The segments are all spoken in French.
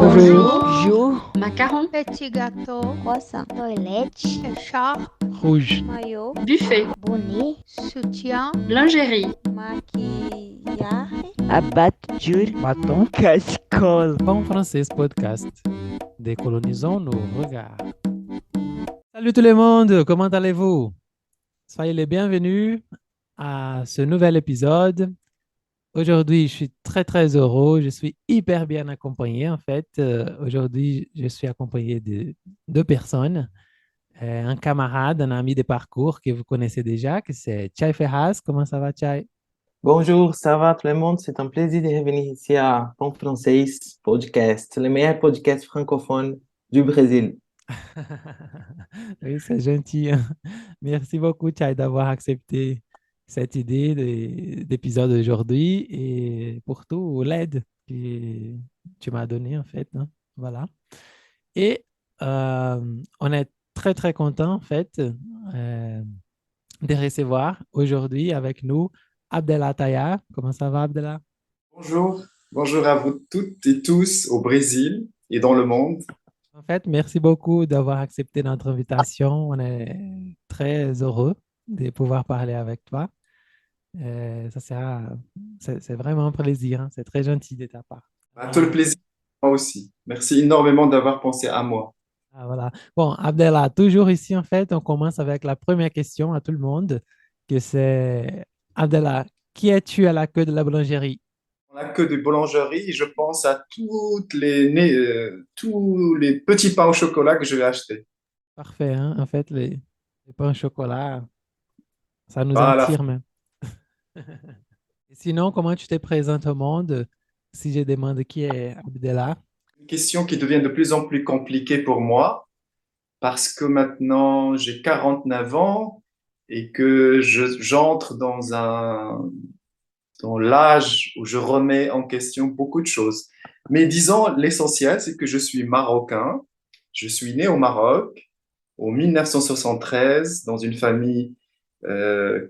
Bonjour. Bonjour. Macaron, Petit gâteau, Croissant. Toilette. écharpe, rouge, Maillot. buffet, Bonnet. soutien, lingerie, Maquillage. Abat-jour. Bâton. Cascole. Pão Francês Podcast. Décolonisons nos regards. Salut tout le monde, comment allez-vous? Soyez les bienvenus à ce nouvel épisode. Aujourd'hui, je suis très heureux. Je suis hyper bien accompagné en fait. Aujourd'hui, je suis accompagné de deux personnes. Un camarade, un ami de parcours que vous connaissez déjà, que c'est Chai Ferraz. Comment ça va, Chai? Bonjour, ça va tout le monde? C'est un plaisir de revenir ici à Pão Francês Podcast, le meilleur podcast francophone du Brésil. Oui, c'est gentil, hein. Merci beaucoup, Chai, d'avoir accepté cette idée d'épisode d'aujourd'hui et pour tout l'aide que tu m'as donnée, en fait, hein. Voilà. Et on est très content, en fait, de recevoir aujourd'hui avec nous Abdallah Taya. Comment ça va, Abdallah? Bonjour, bonjour à vous toutes et tous au Brésil et dans le monde. En fait, merci beaucoup d'avoir accepté notre invitation. On est très heureux de pouvoir parler avec toi. C'est vraiment un plaisir, hein. C'est très gentil de ta part. Tout le plaisir, moi aussi. Merci énormément d'avoir pensé à moi. Ah, voilà. Bon, Abdallah, toujours ici, en fait, on commence avec la première question à tout le monde, que c'est, Abdallah, qui es-tu à la queue de la boulangerie? On n'a que des boulangeries, je pense à tous les petits pains au chocolat que je vais acheter. Parfait, hein? En fait, les pains au chocolat, ça nous Voilà. attire même. Et sinon, comment tu te présentes au monde si je demande qui est Abdallah? Une question qui devient de plus en plus compliquée pour moi parce que maintenant j'ai 49 ans et que j'entre dans l'âge où je remets en question beaucoup de choses. Mais disons, l'essentiel, c'est que je suis marocain. Je suis né au Maroc en 1973 dans une famille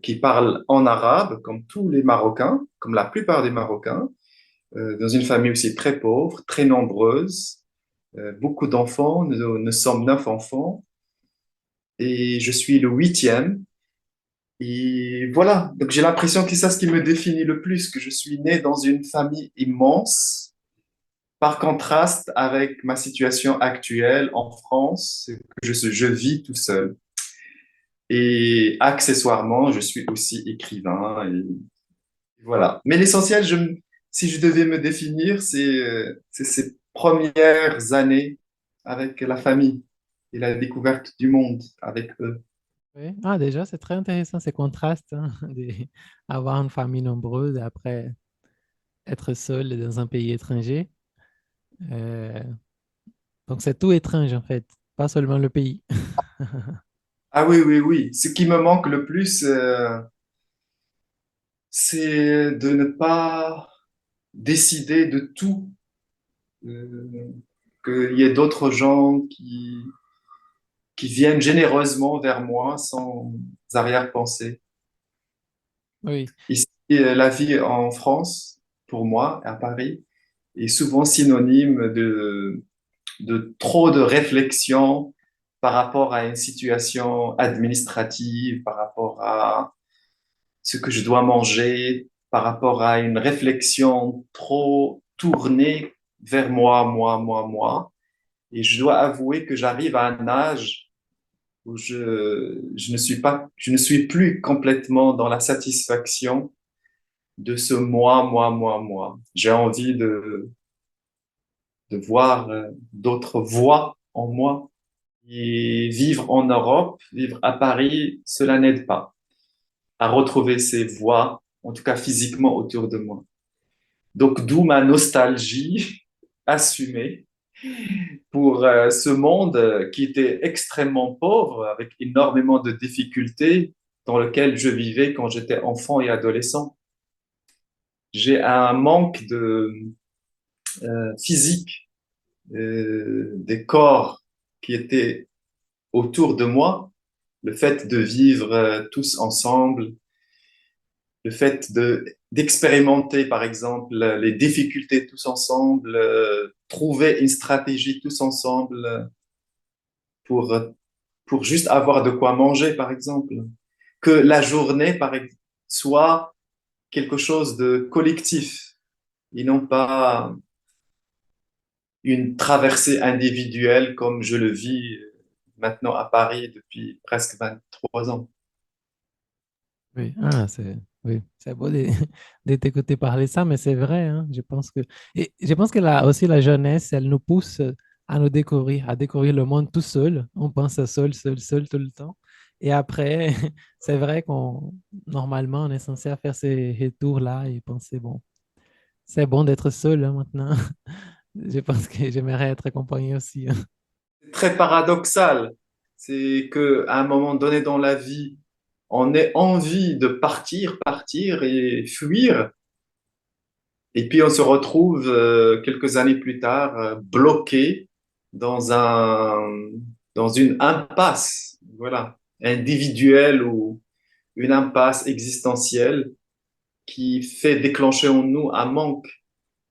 qui parle en arabe, comme tous les Marocains, comme la plupart des Marocains, dans une famille aussi très pauvre, très nombreuse, beaucoup d'enfants. Nous sommes 9 enfants et je suis le huitième. Et voilà, donc j'ai l'impression que c'est ça ce qui me définit le plus, que je suis né dans une famille immense, par contraste avec ma situation actuelle en France, que je vis tout seul. Et accessoirement, je suis aussi écrivain. Et voilà. Mais l'essentiel, si je devais me définir, c'est ces premières années avec la famille et la découverte du monde avec eux. Oui. Ah, déjà, c'est très intéressant ces contrastes, hein, avoir une famille nombreuse et après être seul dans un pays étranger. Euh, donc, c'est tout étrange, en fait, pas seulement le pays. Ah oui, oui, oui. Ce qui me manque le plus, c'est de ne pas décider de tout, euh, qu'il y ait d'autres gens qui viennent généreusement vers moi sans arrière-pensée. Oui, Ici, la vie en France, pour moi, à Paris, est souvent synonyme de trop de réflexion par rapport à une situation administrative, par rapport à ce que je dois manger, par rapport à une réflexion trop tournée vers moi. Et je dois avouer que j'arrive à un âge où je ne suis plus complètement dans la satisfaction de ce moi. J'ai envie de voir d'autres voix en moi. Et vivre en Europe, vivre à Paris, cela n'aide pas à retrouver ces voix, en tout cas physiquement autour de moi. Donc, d'où ma nostalgie assumée pour ce monde qui était extrêmement pauvre, avec énormément de difficultés dans lequel je vivais quand j'étais enfant et adolescent. J'ai un manque de physique des corps qui étaient autour de moi, le fait de vivre tous ensemble, le fait de d'expérimenter, par exemple, les difficultés tous ensemble, trouver une stratégie tous ensemble pour, pour juste avoir de quoi manger, par exemple. Que la journée, soit quelque chose de collectif et non pas une traversée individuelle comme je le vis maintenant à Paris depuis presque 23 ans. Oui, oui, c'est beau de t'écouter parler ça, mais c'est vrai, hein. Je pense que là aussi la jeunesse, elle nous pousse à découvrir le monde tout seul. On pense seul, seul, seul tout le temps. Et après, c'est vrai normalement, on est censé faire ces tours-là et penser, bon, c'est bon d'être seul hein, maintenant. Je pense que j'aimerais être accompagné aussi, hein. C'est très paradoxal. C'est qu'à un moment donné dans la vie, on ait envie de partir et fuir. Et puis on se retrouve quelques années plus tard bloqué dans dans une impasse, voilà, individuelle ou une impasse existentielle qui fait déclencher en nous un manque,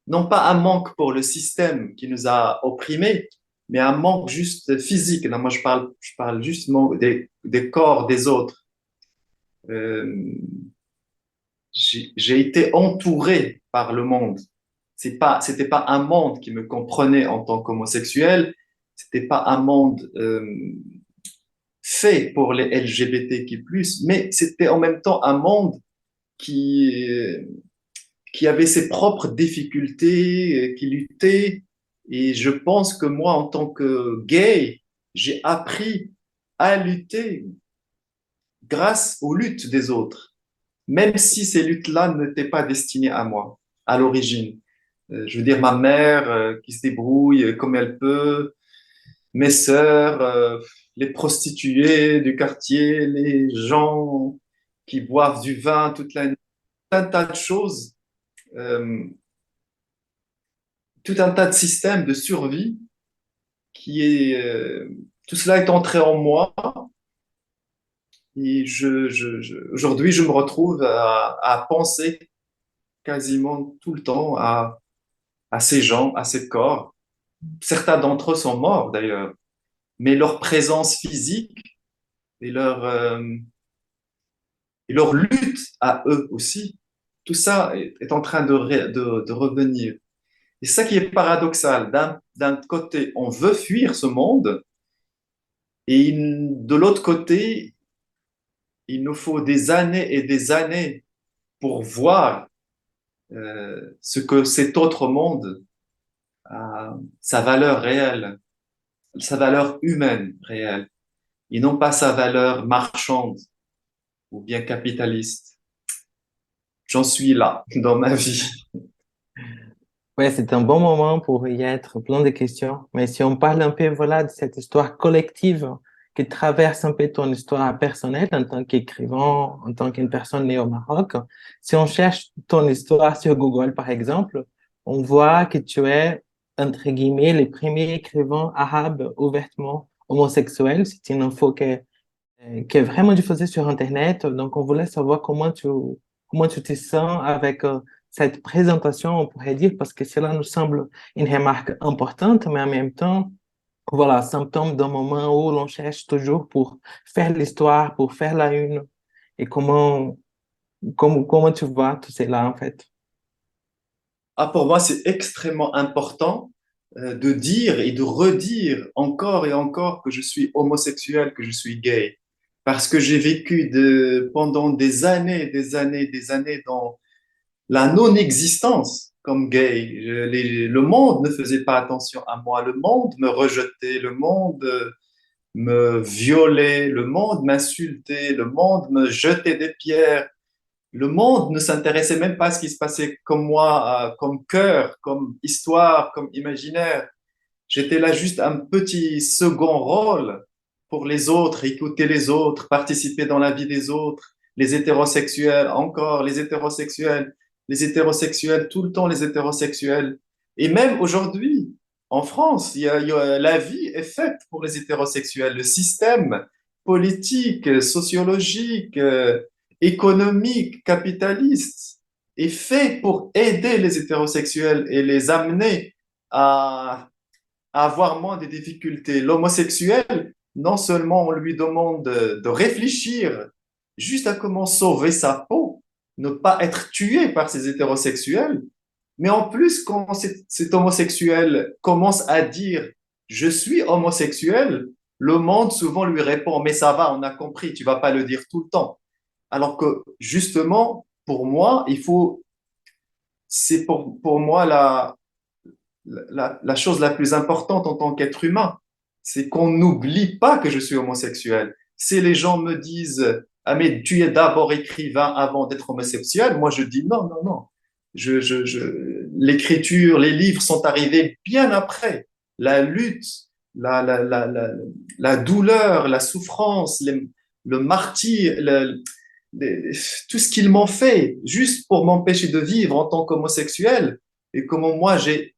non pas un manque pour le système qui nous a opprimés, mais un manque juste physique. Là, moi, je parle justement des corps des autres. Euh, j'ai été entouré par le monde. C'était pas un monde qui me comprenait en tant qu'homosexuel. C'était pas un monde fait pour les LGBTQ+, mais c'était en même temps un monde qui, euh, qui avait ses propres difficultés, qui luttait. Et je pense que moi, en tant que gay, j'ai appris à lutter grâce aux luttes des autres, même si ces luttes-là n'étaient pas destinées à moi, à l'origine. Je veux dire, ma mère qui se débrouille comme elle peut, mes sœurs, les prostituées du quartier, les gens qui boivent du vin toute la nuit, tout un tas de choses, euh, tout un tas de systèmes de survie tout cela est entré en moi et aujourd'hui je me retrouve à penser quasiment tout le temps à ces gens, à ces corps. Certains d'entre eux sont morts d'ailleurs, mais leur présence physique et et leur lutte à eux aussi, tout ça est en train de revenir. Et c'est ça qui est paradoxal. D'un côté, on veut fuir ce monde, et de l'autre côté, il nous faut des années et des années pour voir ce que cet autre monde a, sa valeur réelle, sa valeur humaine réelle, et non pas sa valeur marchande ou bien capitaliste. J'en suis là dans ma vie. Ouais, c'est un bon moment pour y être plein de questions. Mais si on parle un peu, voilà, de cette histoire collective qui traverse un peu ton histoire personnelle en tant qu'écrivain, en tant qu'une personne née au Maroc, si on cherche ton histoire sur Google, par exemple, on voit que tu es, entre guillemets, le premier écrivain arabe ouvertement homosexuel. C'est une info qui est vraiment diffusée sur Internet. Donc, on voulait savoir comment tu te sens avec cette présentation, on pourrait dire, parce que cela nous semble une remarque importante, mais en même temps, voilà, symptôme d'un moment où l'on cherche toujours pour faire l'histoire, pour faire la une. Et comment tu vois tout cela, en fait? Ah, pour moi, c'est extrêmement important de dire et de redire encore et encore que je suis homosexuel, que je suis gay. Parce que j'ai vécu pendant des années, des années, des années dans la non-existence comme gay. Le monde ne faisait pas attention à moi. Le monde me rejetait, le monde me violait, le monde m'insultait, le monde me jetait des pierres. Le monde ne s'intéressait même pas à ce qui se passait comme moi, comme cœur, comme histoire, comme imaginaire. J'étais là juste un petit second rôle pour les autres, écouter les autres, participer dans la vie des autres, les hétérosexuels, encore les hétérosexuels, tout le temps les hétérosexuels. Et même aujourd'hui, en France, la vie est faite pour les hétérosexuels. Le système politique, sociologique, économique, capitaliste est fait pour aider les hétérosexuels et les amener à avoir moins de difficultés. L'homosexuel, non seulement on lui demande de réfléchir juste à comment sauver sa peau, ne pas être tué par ces hétérosexuels, mais en plus, quand cet homosexuel commence à dire je suis homosexuel, le monde souvent lui répond mais ça va, on a compris, tu vas pas le dire tout le temps. Alors que justement, pour moi, c'est pour moi la chose la plus importante en tant qu'être humain, c'est qu'on n'oublie pas que je suis homosexuel. Si les gens me disent, ah mais tu es d'abord écrivain avant d'être homosexuel, moi je dis non, non, non. L'écriture, les livres sont arrivés bien après. La lutte, la douleur, la souffrance, le martyre, tout ce qu'ils m'ont fait juste pour m'empêcher de vivre en tant qu'homosexuel et comment moi j'ai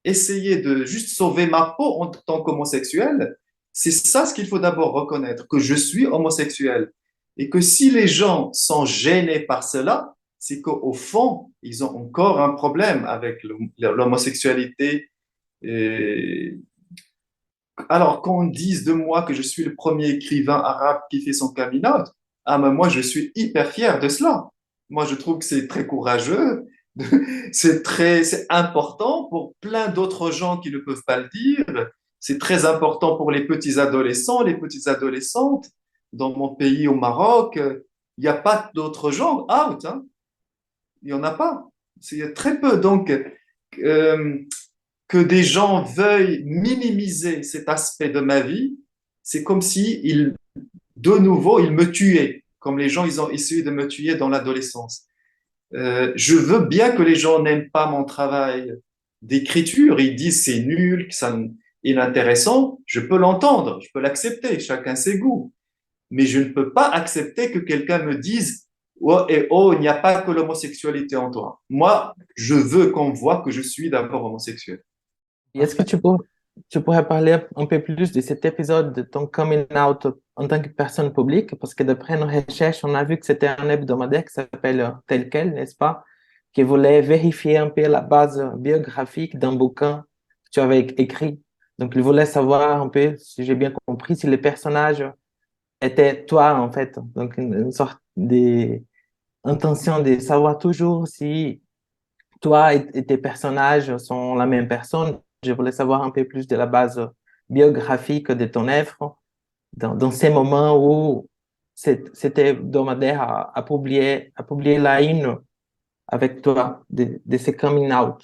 essayé de juste sauver ma peau en tant qu'homosexuel, c'est ça ce qu'il faut d'abord reconnaître, que je suis homosexuel. Et que si les gens sont gênés par cela, c'est qu'au fond, ils ont encore un problème avec l'homosexualité. Et alors, qu'on dise de moi que je suis le premier écrivain arabe qui fait son coming out, ah, mais moi, je suis hyper fier de cela. Moi, je trouve que c'est très courageux, c'est important pour plein d'autres gens qui ne peuvent pas le dire. C'est très important pour les petits adolescents, les petites adolescentes. Dans mon pays, au Maroc, il n'y a pas d'autres genres out, hein. Il n'y en a pas. C'est très peu. Donc, euh, que des gens veuillent minimiser cet aspect de ma vie, c'est comme si de nouveau, ils me tuaient, comme les gens, ils ont essayé de me tuer dans l'adolescence. Je veux bien que les gens n'aiment pas mon travail d'écriture, ils disent c'est nul, que ça inintéressant, je peux l'entendre, je peux l'accepter, chacun ses goûts. Mais je ne peux pas accepter que quelqu'un me dise oh, et oh, il n'y a pas que l'homosexualité en toi. Moi, je veux qu'on voit que je suis d'abord homosexuel. Et est-ce que tu pourrais parler un peu plus de cet épisode de ton coming out en tant que personne publique? Parce que d'après nos recherches, on a vu que c'était un hebdomadaire qui s'appelle Tel Quel, n'est-ce pas? Qui voulait vérifier un peu la base biographique d'un bouquin que tu avais écrit. Donc, il voulait savoir un peu, si j'ai bien compris, si les personnages étaient toi, en fait. Donc, une sorte d'intention de savoir toujours si toi et tes personnages sont la même personne. Je voulais savoir un peu plus de la base biographique de ton œuvre dans ces moments où cet hebdomadaire a publié la une avec toi de ces coming out.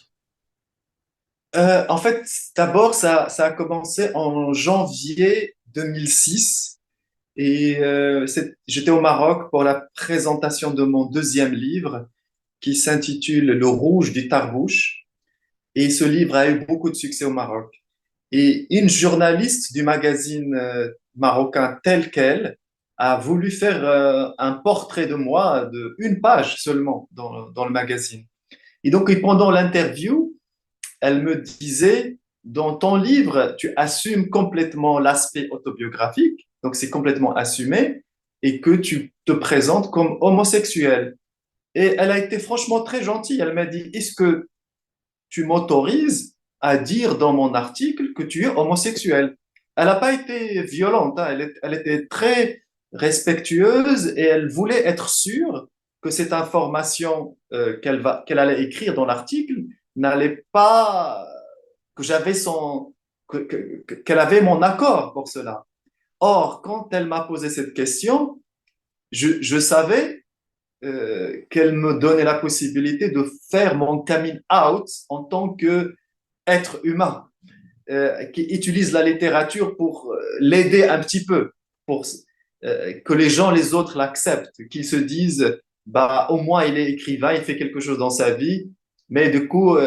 En fait, d'abord, ça a commencé en janvier 2006 et j'étais au Maroc pour la présentation de mon deuxième livre qui s'intitule Le Rouge du Tarbouche. Et ce livre a eu beaucoup de succès au Maroc. Et une journaliste du magazine marocain Tel Quel a voulu faire un portrait de moi de une page seulement dans le magazine. Et donc, pendant l'interview, elle me disait, dans ton livre, tu assumes complètement l'aspect autobiographique, donc c'est complètement assumé, et que tu te présentes comme homosexuel. Et elle a été franchement très gentille. Elle m'a dit, est-ce que tu m'autorises à dire dans mon article que tu es homosexuel? Elle n'a pas été violente, hein. Elle était très respectueuse et elle voulait être sûre que cette information qu'elle allait écrire dans l'article n'allait pas, que j'avais qu'elle avait mon accord pour cela. Or, quand elle m'a posé cette question, je savais qu'elle me donnait la possibilité de faire mon coming out en tant qu'être humain, qui utilise la littérature pour l'aider un petit peu, pour que les gens, les autres l'acceptent, qu'ils se disent, bah, au moins il est écrivain, il fait quelque chose dans sa vie, mais du coup,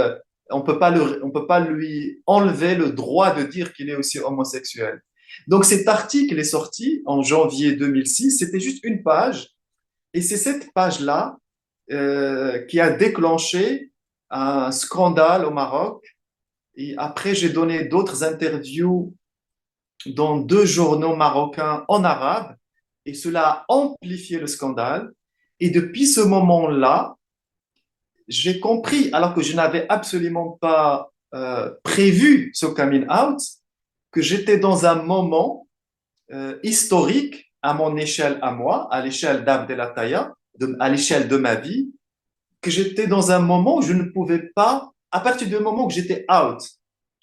on peut pas lui enlever le droit de dire qu'il est aussi homosexuel. Donc cet article est sorti en janvier 2006, c'était juste une page, et c'est cette page-là qui a déclenché un scandale au Maroc. Et après, j'ai donné d'autres interviews dans deux journaux marocains en arabe, et cela a amplifié le scandale. Et depuis ce moment-là, j'ai compris, alors que je n'avais absolument pas prévu ce coming out, que j'étais dans un moment historique à mon échelle à moi, à l'échelle d'Abdelataya, à l'échelle de ma vie, que j'étais dans un moment où je ne pouvais pas, à partir du moment où j'étais out,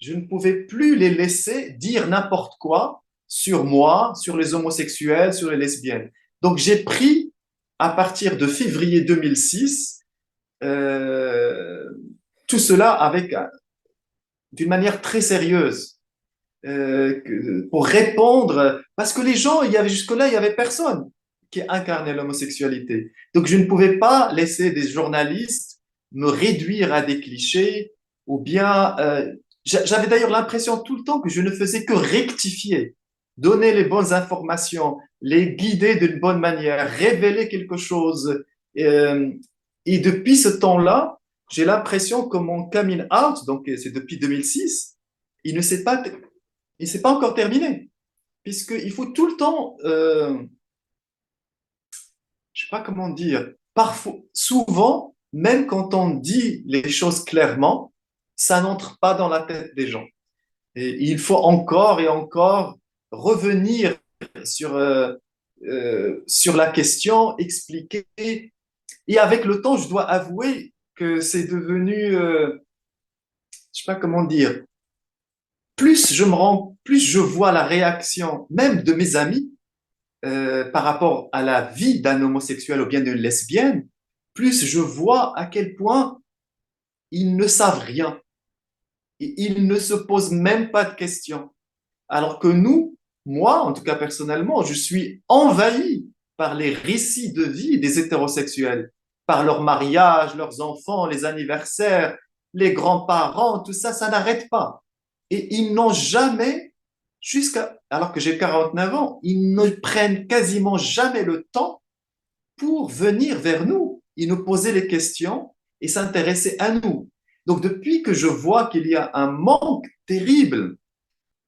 je ne pouvais plus les laisser dire n'importe quoi sur moi, sur les homosexuels, sur les lesbiennes. Donc j'ai pris, à partir de février 2006, tout cela avec, d'une manière très sérieuse. Pour répondre, parce que les gens, jusque-là, il y avait personne qui incarnait l'homosexualité. Donc, je ne pouvais pas laisser des journalistes me réduire à des clichés, ou bien, j'avais d'ailleurs l'impression tout le temps que je ne faisais que rectifier, donner les bonnes informations, les guider d'une bonne manière, révéler quelque chose. Euh, et depuis ce temps-là, j'ai l'impression que mon coming out, donc c'est depuis 2006, il ne s'est pas et c'est pas encore terminé, puisqu'il faut tout le temps, je sais pas comment dire, parfois, souvent, même quand on dit les choses clairement, ça n'entre pas dans la tête des gens. Et il faut encore et encore revenir sur, sur la question, expliquer. Et avec le temps, je dois avouer que c'est devenu, je sais pas comment dire, plus je vois la réaction même de mes amis par rapport à la vie d'un homosexuel ou bien d'une lesbienne, plus je vois à quel point ils ne savent rien. Et ils ne se posent même pas de questions. Alors que nous, moi, en tout cas personnellement, je suis envahi par les récits de vie des hétérosexuels, par leur mariage, leurs enfants, les anniversaires, les grands-parents, tout ça, ça n'arrête pas. Et ils n'ont jamais, alors que j'ai 49 ans, ils ne prennent quasiment jamais le temps pour venir vers nous. Ils nous posaient les questions et s'intéressaient à nous. Donc, depuis que je vois qu'il y a un manque terrible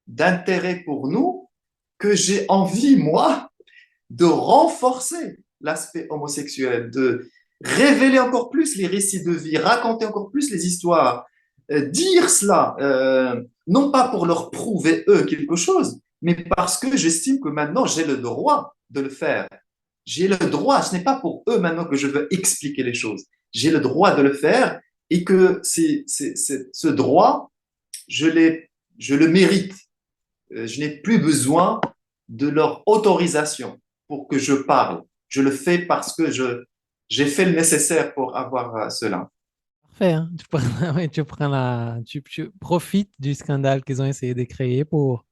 d'intérêt pour nous, que j'ai envie, moi, de renforcer l'aspect homosexuel, de révéler encore plus les récits de vie, raconter encore plus les histoires, dire cela, non pas pour leur prouver eux quelque chose, mais parce que j'estime que maintenant j'ai le droit de le faire. J'ai le droit, ce n'est pas pour eux maintenant que je veux expliquer les choses. J'ai le droit de le faire et que ce droit, je le mérite. Je n'ai plus besoin de leur autorisation pour que je parle. Je le fais parce que j'ai fait le nécessaire pour avoir cela. Parfait, hein? Ouais, tu profites du scandale qu'ils ont essayé de créer pour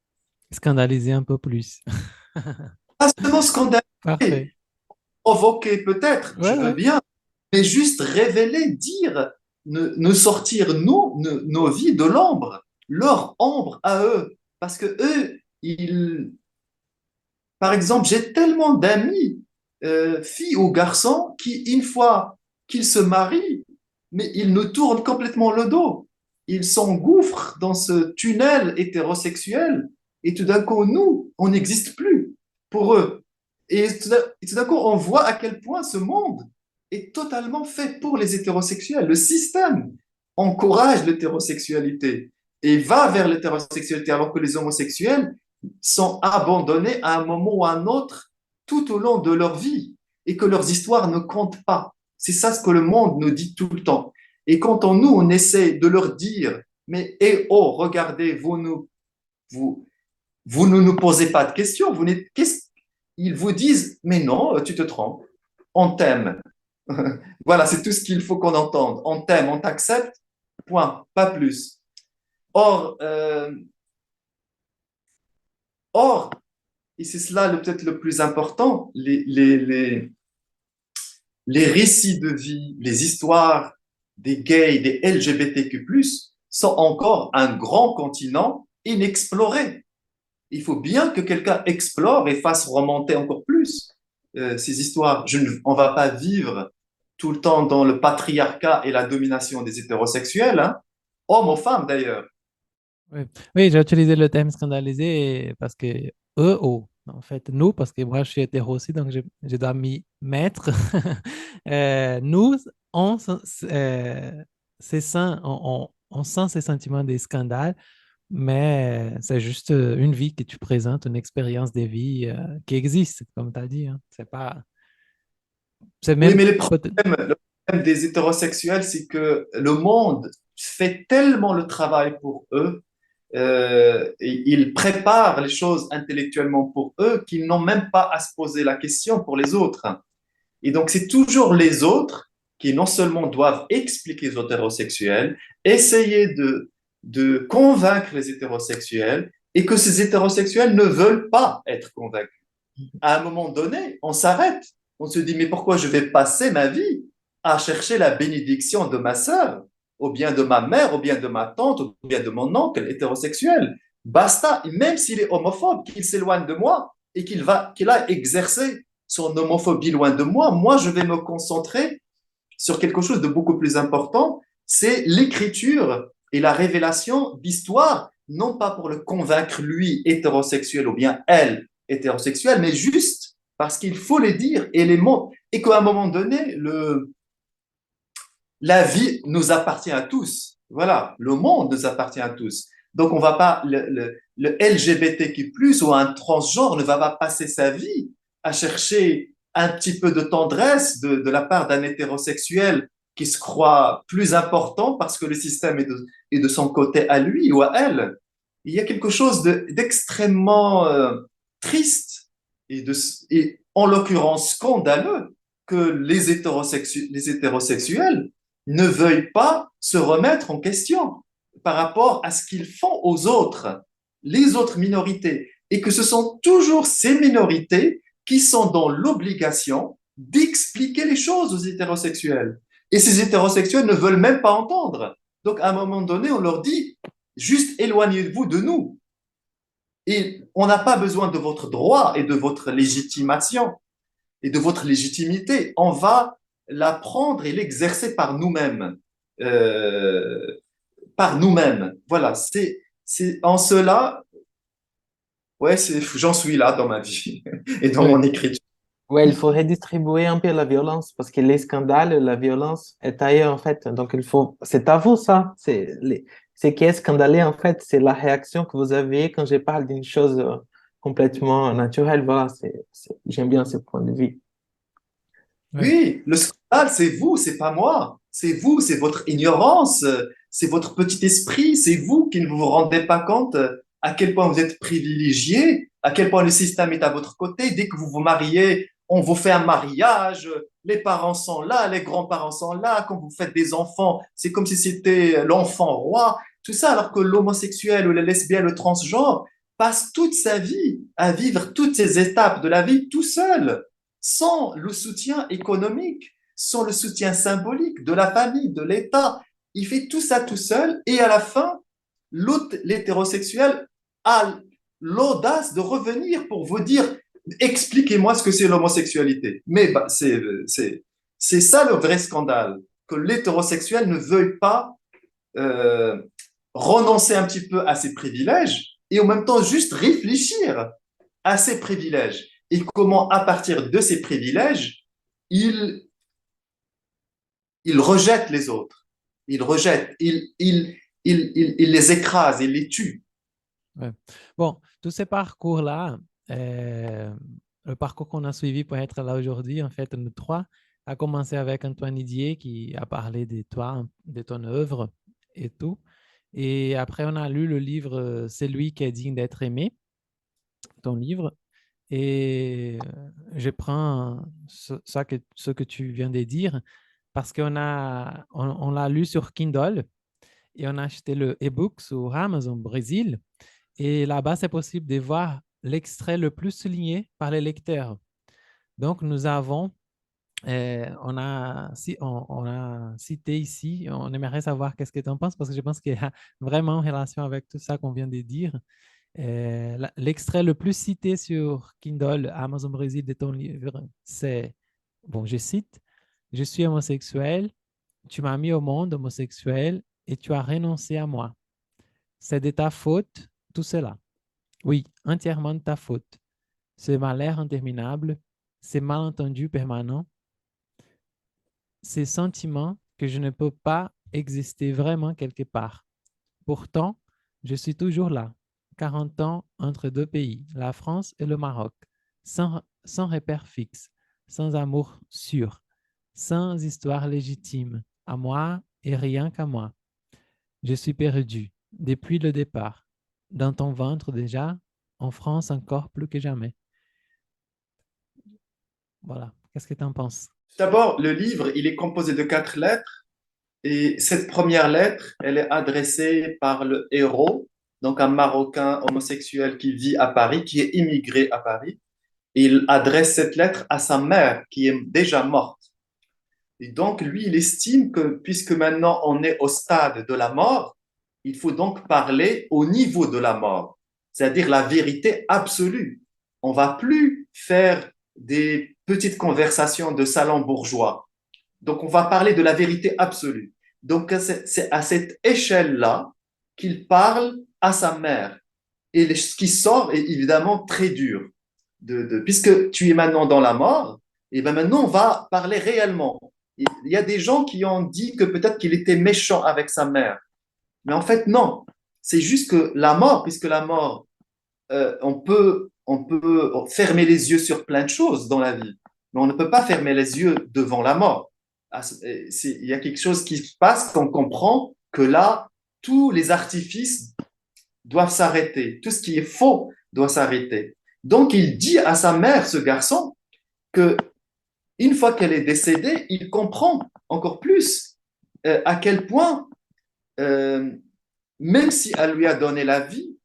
scandaliser un peu plus. Pas seulement scandale, Parfait. provoquer peut-être, je Ouais, veux ouais. bien, mais juste révéler, dire, ne sortir nos vies de l'ombre, leur ombre à eux. Parce que eux, par exemple, j'ai tellement d'amis, filles ou garçons, qui, une fois qu'ils se marient, mais ils nous tournent complètement le dos. Ils s'engouffrent dans ce tunnel hétérosexuel et tout d'un coup, nous, on n'existe plus pour eux. Et tout d'un coup, on voit à quel point ce monde est totalement fait pour les hétérosexuels. Le système encourage l'hétérosexualité et va vers l'hétérosexualité, alors que les homosexuels sont abandonnés à un moment ou à un autre tout au long de leur vie et que leurs histoires ne comptent pas. C'est ça ce que le monde nous dit tout le temps. Et quand on essaie de leur dire, mais oh, regardez, vous ne nous posez pas de questions, ils vous disent, mais non, tu te trompes, on t'aime. Voilà, c'est tout ce qu'il faut qu'on entende. On t'aime, on t'accepte, point, pas plus. Or, or et c'est cela peut-être le plus important, les récits de vie, les histoires des gays, des LGBTQ+, sont encore un grand continent inexploré. Il faut bien que quelqu'un explore et fasse remonter encore plus ces histoires. On ne va pas vivre tout le temps dans le patriarcat et la domination des hétérosexuels, hein, hommes ou femmes d'ailleurs. Oui, oui, j'ai utilisé le thème scandalisé parce que eux, oh, en fait, nous, parce que moi, je suis hétéro aussi, donc je dois m'y mettre. Nous, on, c'est ça, on sent ces sentiments des scandales, mais c'est juste une vie que tu présentes, une expérience de vie qui existe, comme tu as dit, hein. C'est pas, c'est Oui, même mais peut-être. le problème des hétérosexuels, c'est que le monde fait tellement le travail pour eux, et ils préparent les choses intellectuellement pour eux qu'ils n'ont même pas à se poser la question pour les autres. Et donc, c'est toujours les autres qui non seulement doivent expliquer aux hétérosexuels, essayer de convaincre les hétérosexuels, et que ces hétérosexuels ne veulent pas être convaincus. À un moment donné, on s'arrête. On se dit, mais pourquoi je vais passer ma vie à chercher la bénédiction de ma sœur, ou bien de ma mère, ou bien de ma tante, ou bien de mon oncle hétérosexuel? Basta, et même s'il est homophobe, qu'il s'éloigne de moi et qu'il a exercé son homophobie loin de moi, moi, je vais me concentrer sur quelque chose de beaucoup plus important, c'est l'écriture et la révélation d'histoire, non pas pour le convaincre lui hétérosexuel ou bien elle hétérosexuelle, mais juste parce qu'il faut les dire et les mots, et qu'à un moment donné, la vie nous appartient à tous. Voilà, le monde nous appartient à tous. Donc, on va pas, le LGBTQ+, ou un transgenre ne va pas passer sa vie à chercher un petit peu de tendresse de la part d'un hétérosexuel qui se croit plus important parce que le système est de son côté à lui ou à elle. Il y a quelque chose d'extrêmement triste et en l'occurrence scandaleux que les hétérosexuels ne veuillent pas se remettre en question par rapport à ce qu'ils font aux autres, les autres minorités, et que ce sont toujours ces minorités qui sont dans l'obligation d'expliquer les choses aux hétérosexuels. Et ces hétérosexuels ne veulent même pas entendre. Donc, à un moment donné, on leur dit, juste éloignez-vous de nous. Et on n'a pas besoin de votre droit et de votre légitimation et de votre légitimité. On va l'apprendre et l'exercer par nous-mêmes. Euh, Par nous-mêmes. Voilà, c'est en cela, ouais, j'en suis là dans ma vie et dans mon Oui, écriture. Ouais, il faut redistribuer un peu la violence parce que les scandales, la violence est ailleurs en fait. Donc il faut, c'est à vous ça. Ce qui est scandaleux en fait, c'est la réaction que vous avez quand je parle d'une chose complètement naturelle. Voilà, j'aime bien ce point de vue. oui, Oui, le scandale, c'est vous, c'est pas moi. C'est vous, c'est votre ignorance, c'est votre petit esprit, c'est vous qui ne vous rendez pas compte à quel point vous êtes privilégié, à quel point le système est à votre côté. Dès que vous vous mariez, on vous fait un mariage, les parents sont là, les grands-parents sont là. Quand vous faites des enfants, c'est comme si c'était l'enfant roi. Tout ça, alors que l'homosexuel ou le lesbien, le transgenre passe toute sa vie à vivre toutes ces étapes de la vie tout seul, sans le soutien économique, sans le soutien symbolique de la famille, de l'État. Il fait tout ça tout seul et à la fin, l'hétérosexuel a l'audace de revenir pour vous dire expliquez-moi ce que c'est l'homosexualité. Mais bah, c'est ça le vrai scandale, que l'hétérosexuel ne veuille pas euh, renoncer un petit peu à ses privilèges et en même temps juste réfléchir à ses privilèges et comment, à partir de ces privilèges, il, il rejette les autres. Il rejette, il les écrase, il les tue. ouais. Bon, tous ces parcours-là, euh, le parcours qu'on a suivi pour être là aujourd'hui, en fait, nous trois, a commencé avec Antoine Didier qui a parlé de toi, de ton œuvre et tout. Et après, on a lu le livre C'est lui qui est digne d'être aimé, ton livre. Et je prends ce que tu viens de dire parce on l'a lu sur Kindle et on a acheté le e-book sur Amazon Brésil. Et là-bas, c'est possible de voir l'extrait le plus souligné par les lecteurs. Donc, on a cité ici, on aimerait savoir qu'est-ce que tu en penses parce que je pense qu'il y a vraiment une relation avec tout ça qu'on vient de dire. L'extrait le plus cité sur Kindle, Amazon Brésil de ton livre, c'est, bon, je cite, je suis homosexuel, tu m'as mis au monde homosexuel et tu as renoncé à moi. C'est de ta faute, tout cela. Oui, entièrement de ta faute. Ce malheur interminable, ces malentendus permanents, ces sentiments que je ne peux pas exister vraiment quelque part. Pourtant, je suis toujours là, 40 ans entre deux pays, la France et le Maroc, sans repère fixe, sans amour sûr, sans histoire légitime, à moi et rien qu'à moi. Je suis perdu depuis le départ, dans ton ventre déjà, en France encore plus que jamais. Voilà, qu'est-ce que tu en penses? D'abord, le livre, il est composé de 4 lettres. Et cette première lettre, elle est adressée par le héros, donc un Marocain homosexuel qui vit à Paris, qui est immigré à Paris. Il adresse cette lettre à sa mère, qui est déjà morte. Et donc, lui, il estime que puisque maintenant on est au stade de la mort, il faut donc parler au niveau de la mort, c'est-à-dire la vérité absolue. On va plus faire des petites conversations de salon bourgeois. Donc, on va parler de la vérité absolue. Donc, c'est à cette échelle-là qu'il parle à sa mère. Et ce qui sort est évidemment très dur. Puisque tu es maintenant dans la mort, et bien maintenant, on va parler réellement. Il y a des gens qui ont dit que peut-être qu'il était méchant avec sa mère. Mais en fait, non. C'est juste que la mort, puisque la mort, on peut fermer les yeux sur plein de choses dans la vie, mais on ne peut pas fermer les yeux devant la mort. Il y a quelque chose qui se passe qu'on comprend que là, tous les artifices doivent s'arrêter. Tout ce qui est faux doit s'arrêter. Donc, il dit à sa mère, ce garçon, que une fois qu'elle est décédée, il comprend encore plus à quel point, euh, même si elle lui a donné la vie,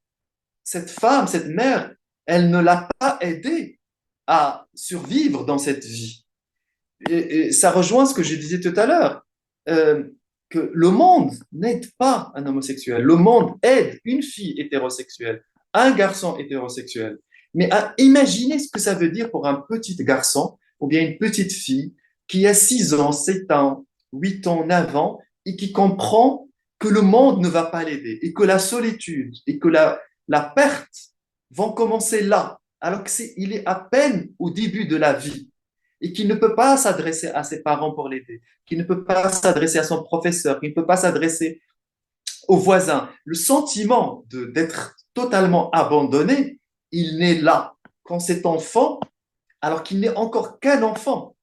cette femme, cette mère, elle ne l'a pas aidé à survivre dans cette vie. Et ça rejoint ce que je disais tout à l'heure, que le monde n'aide pas un homosexuel. Le monde aide une fille hétérosexuelle, un garçon hétérosexuel. Mais à imaginer ce que ça veut dire pour un petit garçon ou bien une petite fille qui a 6 ans, 7 ans, 8 ans, 9 ans et qui comprend que le monde ne va pas l'aider et que la solitude et que la perte vont commencer là, alors qu'il est à peine au début de la vie et qu'il ne peut pas s'adresser à ses parents pour l'aider, qu'il ne peut pas s'adresser à son professeur, qu'il ne peut pas s'adresser aux voisins. Le sentiment d'être totalement abandonné, il naît là, quand cet enfant, alors qu'il n'est encore qu'un enfant,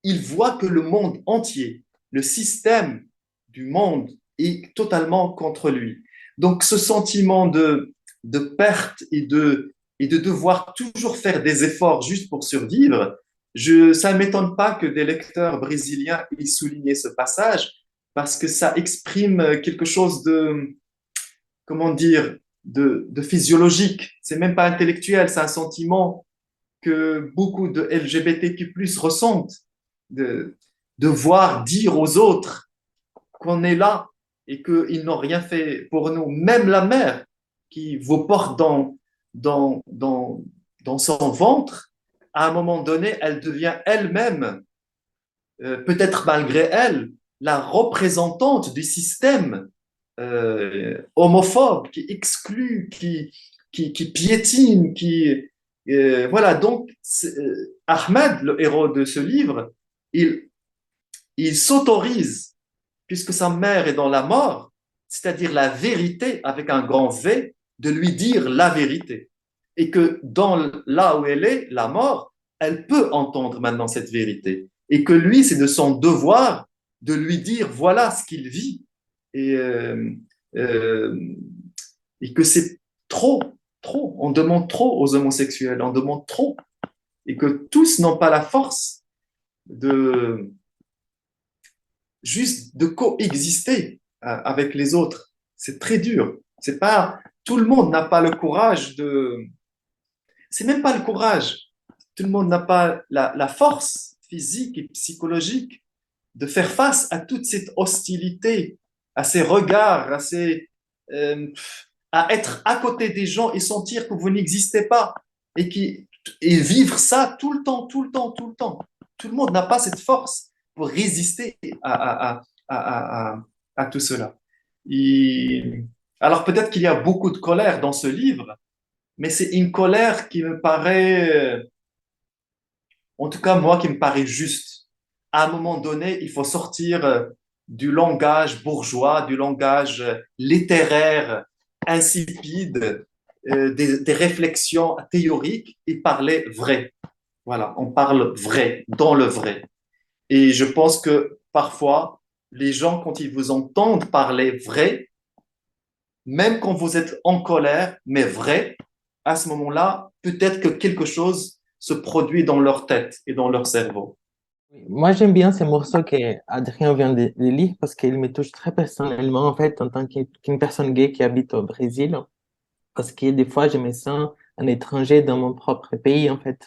il voit que le monde entier, le système du monde est totalement contre lui. Donc ce sentiment de perte et de devoir toujours faire des efforts juste pour survivre, ça ne m'étonne pas que des lecteurs brésiliens aient souligné ce passage parce que ça exprime quelque chose de, comment dire, de physiologique. C'est même pas intellectuel, c'est un sentiment que beaucoup de LGBTQ+ ressentent, de devoir dire aux autres qu'on est là et qu'ils n'ont rien fait pour nous. Même la mère qui vous porte dans son ventre, à un moment donné, elle devient elle-même, peut-être malgré elle, la représentante du système homophobe qui exclut, qui piétine, voilà. Donc, Ahmed, le héros de ce livre, il s'autorise, puisque sa mère est dans la mort, c'est-à-dire la vérité avec un grand V, de lui dire la vérité. Et que là où elle est, la mort, elle peut entendre maintenant cette vérité. Et que lui, c'est de son devoir de lui dire voilà ce qu'il vit. Euh, et que c'est trop, trop. On demande trop aux homosexuels, on demande trop. Et que tous n'ont pas la force de juste de coexister avec les autres. C'est très dur. C'est pas, tout le monde n'a pas le courage c'est même pas le courage. Tout le monde n'a pas la force physique et psychologique de faire face à toute cette hostilité, à ces regards, euh, à être à côté des gens et sentir que vous n'existez pas et vivre ça tout le temps, tout le temps, tout le temps. Tout le monde n'a pas cette force pour résister à tout cela. Alors peut-être qu'il y a beaucoup de colère dans ce livre, mais c'est une colère qui me paraît, en tout cas moi, qui me paraît juste. à un moment donné, il faut sortir du langage bourgeois, du langage littéraire insipide, des réflexions théoriques et parler vrai. Voilà, on parle vrai, dans le vrai. Et je pense que parfois, les gens, quand ils vous entendent parler vrai, même quand vous êtes en colère, mais vrai, à ce moment-là, peut-être que quelque chose se produit dans leur tête et dans leur cerveau. Moi, j'aime bien ces morceaux qu'Adrien vient de lire parce qu'ils me touchent très personnellement, en fait, en tant qu'une personne gay qui habite au Brésil. Parce que des fois, je me sens un étranger dans mon propre pays, en fait,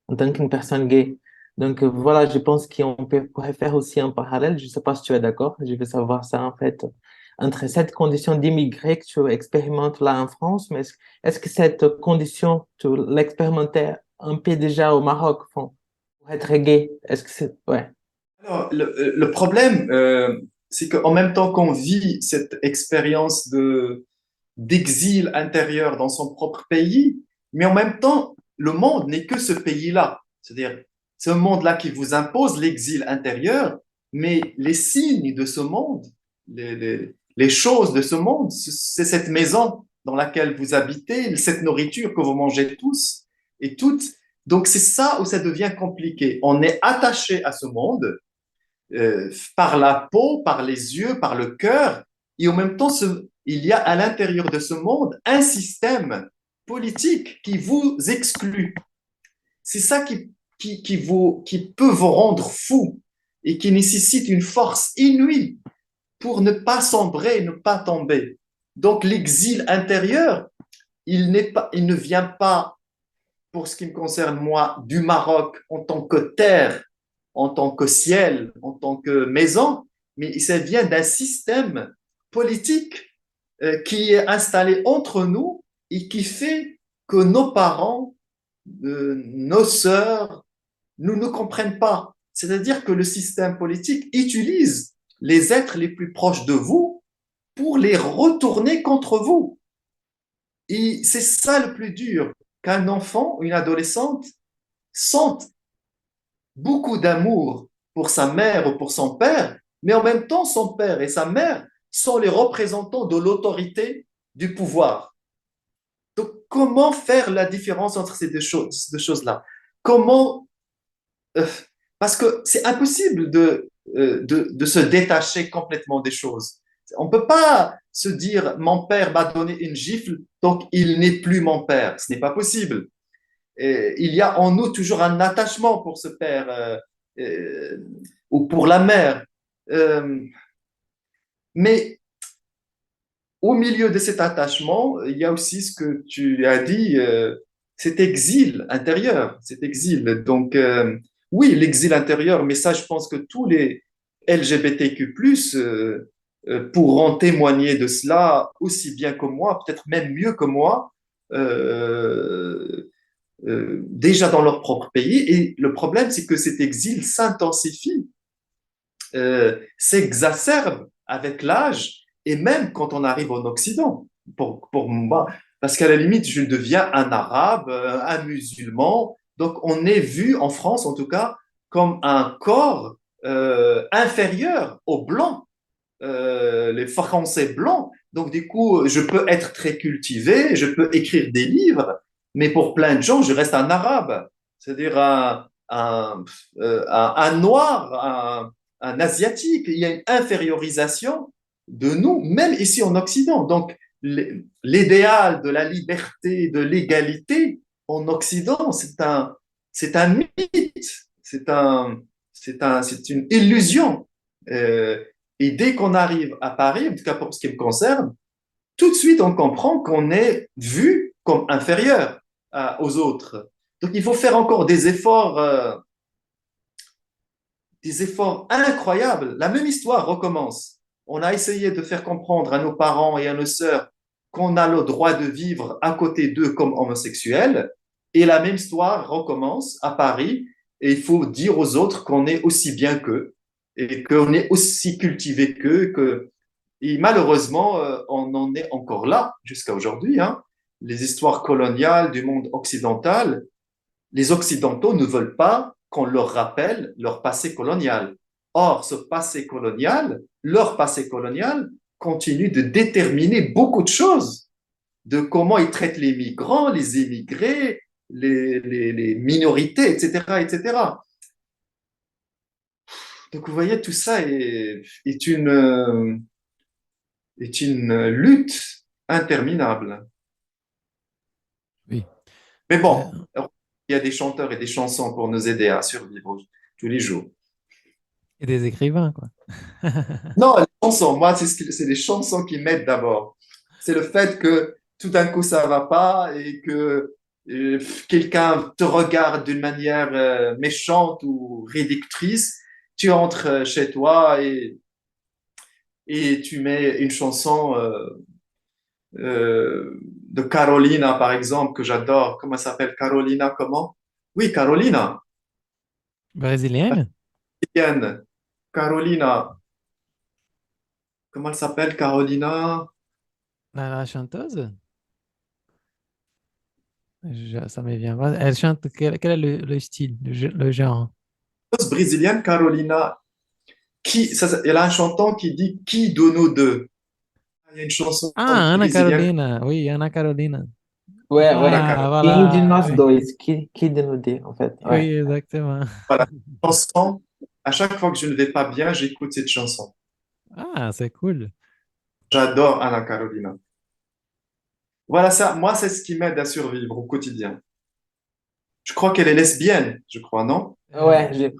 en tant qu'une personne gay. Donc, voilà, je pense pourrait faire aussi un parallèle. Je ne sais pas si tu es d'accord. Je veux savoir ça, en fait, entre cette condition d'immigré que tu expérimentes là en France, mais est-ce que cette condition, tu l'expérimentais un peu déjà au Maroc, pour être gay? Est-ce que c'est... Ouais. Alors, le problème, c'est qu'en même temps qu'on vit cette expérience d'exil intérieur dans son propre pays, mais en même temps, le monde n'est que ce pays-là. C'est-à-dire, c'est un monde-là qui vous impose l'exil intérieur, mais les signes de ce monde, les choses de ce monde, c'est cette maison dans laquelle vous habitez, cette nourriture que vous mangez tous et toutes. Donc, c'est ça où ça devient compliqué. On est attaché à ce monde par la peau, par les yeux, par le cœur, et en même temps, il y a à l'intérieur de ce monde un système politique qui vous exclut. C'est ça qui peut vous rendre fou et qui nécessite une force inouïe pour ne pas sombrer, ne pas tomber. Donc l'exil intérieur, il ne vient pas, pour ce qui me concerne moi, du Maroc en tant que terre, en tant que ciel, en tant que maison, mais ça vient d'un système politique qui est installé entre nous et qui fait que nos parents, nos sœurs, nous ne comprennent pas. C'est-à-dire que le système politique utilise les êtres les plus proches de vous pour les retourner contre vous. Et c'est ça le plus dur, qu'un enfant, une adolescente, sente beaucoup d'amour pour sa mère ou pour son père, mais en même temps, son père et sa mère sont les représentants de l'autorité du pouvoir. Donc, comment faire la différence entre ces deux choses-là? Comment parce que c'est impossible de se détacher complètement des choses. On ne peut pas se dire mon père m'a donné une gifle, donc il n'est plus mon père. Ce n'est pas possible. Et il y a en nous toujours un attachement pour ce père ou pour la mère. Mais au milieu de cet attachement, il y a aussi ce que tu as dit, cet exil intérieur, cet exil. Donc, oui, l'exil intérieur, mais ça, je pense que tous les LGBTQ+, pourront témoigner de cela aussi bien que moi, peut-être même mieux que moi, déjà dans leur propre pays. Et le problème, c'est que cet exil s'intensifie, s'exacerbe avec l'âge et même quand on arrive en Occident. Pour moi, parce qu'à la limite, je deviens un arabe, un musulman. Donc, on est vu en France, en tout cas, comme un corps inférieur aux blancs, les Français blancs. Donc, du coup, je peux être très cultivé, je peux écrire des livres, mais pour plein de gens, je reste un arabe, c'est-à-dire un noir, un asiatique. Il y a une infériorisation de nous, même ici en Occident. Donc, l'idéal de la liberté, de l'égalité en Occident, c'est un mythe, c'est une illusion. Et dès qu'on arrive à Paris, en tout cas pour ce qui me concerne, tout de suite on comprend qu'on est vu comme inférieur aux autres. Donc il faut faire encore des efforts incroyables. La même histoire recommence. On a essayé de faire comprendre à nos parents et à nos sœurs qu'on a le droit de vivre à côté d'eux comme homosexuels. Et la même histoire recommence à Paris. Et il faut dire aux autres qu'on est aussi bien qu'eux et qu'on est aussi cultivé qu'eux. Et malheureusement, on en est encore là jusqu'à aujourd'hui. Hein. Les histoires coloniales du monde occidental, les Occidentaux ne veulent pas qu'on leur rappelle leur passé colonial. Or, ce passé colonial, leur passé colonial, continue de déterminer beaucoup de choses, de comment ils traitent les migrants, les immigrés, les minorités, etc., etc. Donc, vous voyez, tout ça est une lutte interminable. Oui. Mais bon, il y a des chanteurs et des chansons pour nous aider à survivre tous les jours. Et des écrivains, quoi. Non, les chansons, moi, c'est les chansons qui m'aident d'abord. C'est le fait que tout d'un coup, ça va pas et que quelqu'un te regarde d'une manière méchante ou réductrice. Tu entres chez toi et tu mets une chanson de Carolina, par exemple, que j'adore. Comment elle s'appelle? Carolina, comment? Oui, Carolina. Brésilienne? Brésilienne. Carolina. Comment elle s'appelle, Carolina? La chanteuse? Ça me vient pas. Elle chante, quel est le style, le genre? Brésilienne, Carolina. Elle a un chantant qui dit qui de nous deux? Il y a une chanson Ah, Ana brésilienne. Carolina. Oui, Ana Carolina. Ouais, ouais. Voilà, Ah, Quem de voilà. nós Oui, dois? Qui de nous deux, en fait. oui, Ouais. exactement. voilà. Chanson. À chaque fois que je ne vais pas bien, j'écoute cette chanson. Ah, c'est cool. J'adore Anna Carolina. Voilà ça. Moi, c'est ce qui m'aide à survivre au quotidien. Je crois qu'elle est lesbienne, je crois, non? Ouais,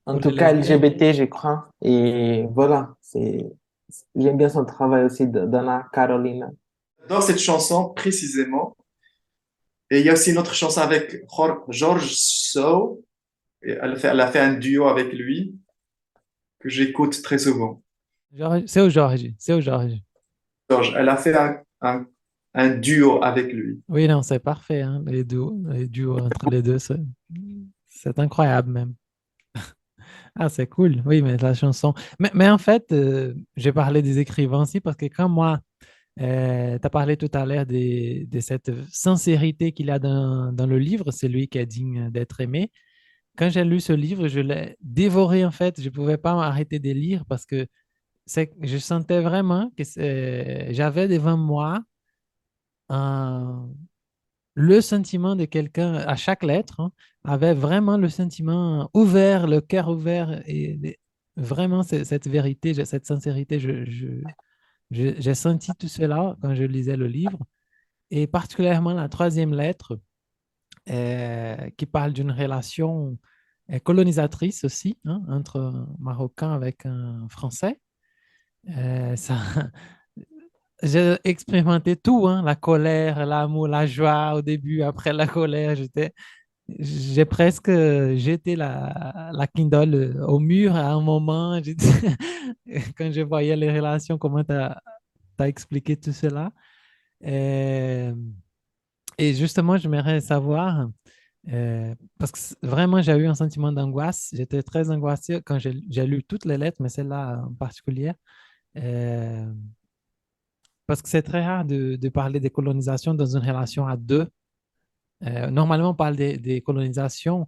en Pour les tout cas, lesbiennes. LGBT, je crois. Et voilà, j'aime bien son travail aussi d'Anna Carolina. Dans cette chanson précisément. Et il y a aussi une autre chanson avec George So. Et elle a fait un duo avec lui que j'écoute très souvent. C'est au Georges. C'est au Georges. George, elle a fait un duo avec lui. Oui, non, c'est parfait, hein, les duos entre les deux, c'est incroyable même. Ah, c'est cool. Oui, mais la chanson. Mais en fait, j'ai parlé des écrivains aussi parce que quand moi, tu as parlé tout à l'heure de cette sincérité qu'il y a dans le livre, c'est lui qui est digne d'être aimé. Quand j'ai lu ce livre, je l'ai dévoré en fait. Je ne pouvais pas m'arrêter de lire parce que je sentais vraiment que j'avais devant moi un, le sentiment de quelqu'un à chaque lettre, hein, avait vraiment le sentiment ouvert, le cœur ouvert et vraiment cette vérité, cette sincérité. J'ai senti tout cela quand je lisais le livre et particulièrement la troisième lettre qui parle d'une relation colonisatrice aussi, hein, entre un Marocain avec un Français. Ça, j'ai expérimenté tout, hein, la colère, l'amour, la joie au début, après la colère, j'ai presque jeté la Kindle au mur à un moment. Quand je voyais les relations, comment tu as expliqué tout cela. Et, et justement, j'aimerais savoir, parce que vraiment, j'ai eu un sentiment d'angoisse. J'étais très angoissé quand j'ai lu toutes les lettres, mais celle-là en particulier. Euh, Parce que c'est très rare de parler des colonisations dans une relation à deux. Normalement, on parle des colonisations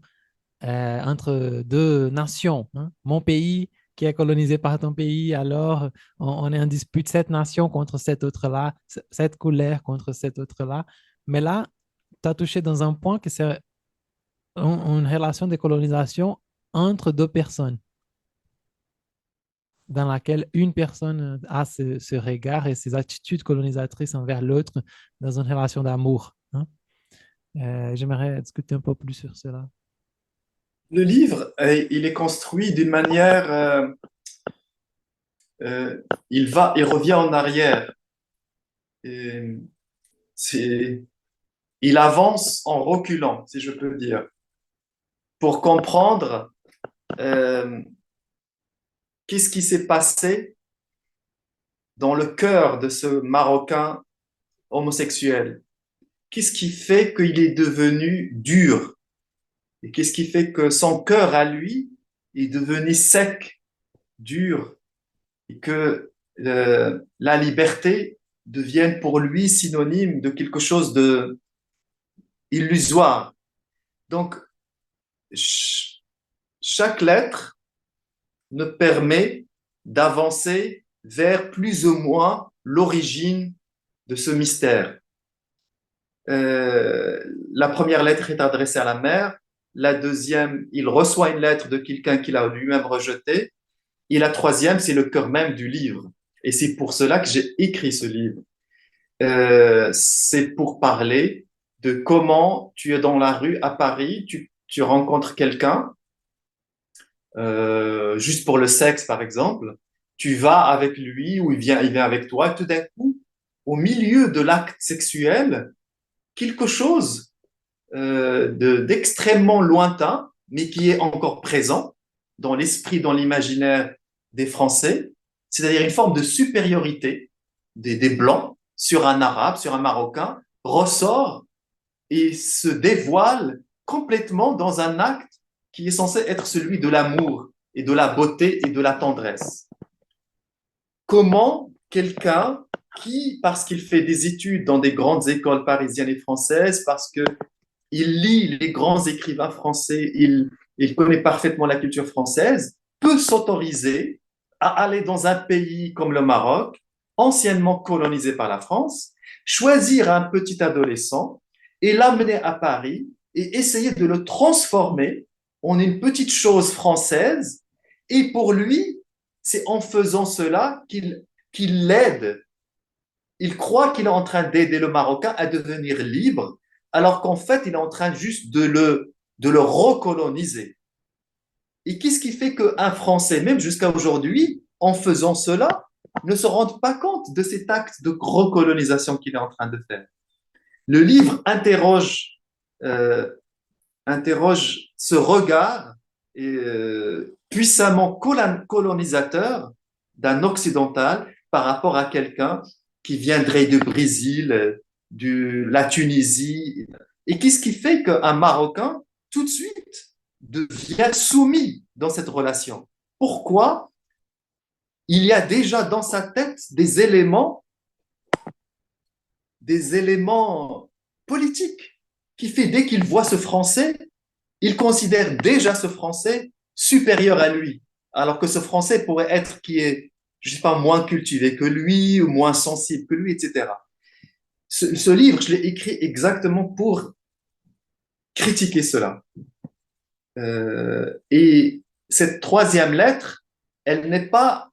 entre deux nations, hein. Mon pays qui est colonisé par ton pays, alors on est en dispute cette nation contre cette autre-là, cette couleur contre cette autre-là. Mais là, tu as touché dans un point que c'est une relation de colonisation entre deux personnes, dans laquelle une personne a ce regard et ses attitudes colonisatrices envers l'autre dans une relation d'amour, hein. J'aimerais discuter un peu plus sur cela. Le livre, il est construit d'une manière, il revient en arrière. Et c'est, il avance en reculant, si je peux dire, pour comprendre euh, qu'est-ce qui s'est passé dans le cœur de ce Marocain homosexuel. Qu'est-ce qui fait qu'il est devenu dur? Et qu'est-ce qui fait que son cœur à lui est devenu sec, dur, et que la liberté devienne pour lui synonyme de quelque chose de illusoire. Donc, chaque lettre me permet d'avancer vers plus ou moins l'origine de ce mystère. La première lettre est adressée à la mère, la deuxième, il reçoit une lettre de quelqu'un qu'il a lui-même rejeté, et la troisième, c'est le cœur même du livre. Et c'est pour cela que j'ai écrit ce livre. C'est pour parler de comment tu es dans la rue à Paris, tu rencontres quelqu'un, juste pour le sexe par exemple, tu vas avec lui ou il vient avec toi, et tout d'un coup, au milieu de l'acte sexuel, quelque chose d'extrêmement lointain, mais qui est encore présent dans l'esprit, dans l'imaginaire des Français, c'est-à-dire une forme de supériorité des Blancs sur un Arabe, sur un Marocain, ressort et se dévoile complètement dans un acte qui est censé être celui de l'amour et de la beauté et de la tendresse. Comment quelqu'un qui, parce qu'il fait des études dans des grandes écoles parisiennes et françaises, parce qu'il lit les grands écrivains français, il connaît parfaitement la culture française, peut s'autoriser à aller dans un pays comme le Maroc, anciennement colonisé par la France, choisir un petit adolescent et l'amener à Paris et essayer de le transformer en une petite chose française. Et pour lui, c'est en faisant cela qu'il l'aide. Il croit qu'il est en train d'aider le Marocain à devenir libre, alors qu'en fait, il est en train juste de le recoloniser. Et qu'est-ce qui fait qu'un Français, même jusqu'à aujourd'hui, en faisant cela, ne se rende pas compte de cet acte de recolonisation qu'il est en train de faire? Le livre interroge ce regard puissamment colonisateur d'un occidental par rapport à quelqu'un qui viendrait du Brésil, de la Tunisie. Et qu'est-ce qui fait qu'un Marocain, tout de suite, devient soumis dans cette relation? Pourquoi? Il y a déjà dans sa tête des éléments politiques qui fait dès qu'il voit ce Français, il considère déjà ce Français supérieur à lui, alors que ce Français pourrait être qui est, je sais pas, moins cultivé que lui ou moins sensible que lui, etc. Ce livre, je l'ai écrit exactement pour critiquer cela. Et cette troisième lettre, elle n'est pas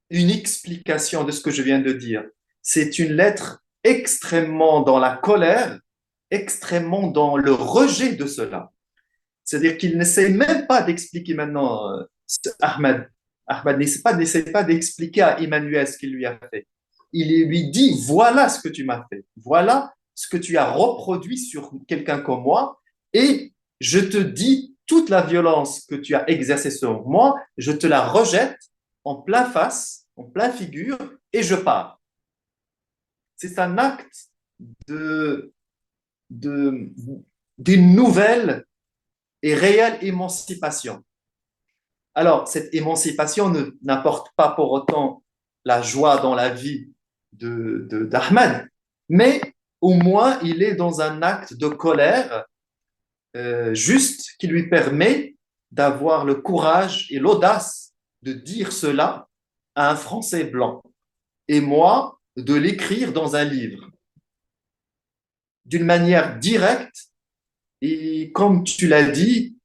une explication de ce que je viens de dire. C'est une lettre extrêmement dans la colère, extrêmement dans le rejet de cela. C'est-à-dire qu'il n'essaie même pas d'expliquer maintenant, Ahmed n'essaie pas d'expliquer à Emmanuel ce qu'il lui a fait. Il lui dit, voilà ce que tu m'as fait, voilà ce que tu as reproduit sur quelqu'un comme moi, et je te dis, toute la violence que tu as exercée sur moi, je te la rejette en plein face, en plein figure, et je pars. C'est un acte d'une nouvelle et réelle émancipation. Alors, cette émancipation n'apporte pas pour autant la joie dans la vie d'Ahmed, mais au moins il est dans un acte de colère juste qui lui permet d'avoir le courage et l'audace de dire cela à un Français blanc. Et moi, de l'écrire dans un livre. D'une manière directe et, comme tu l'as dit,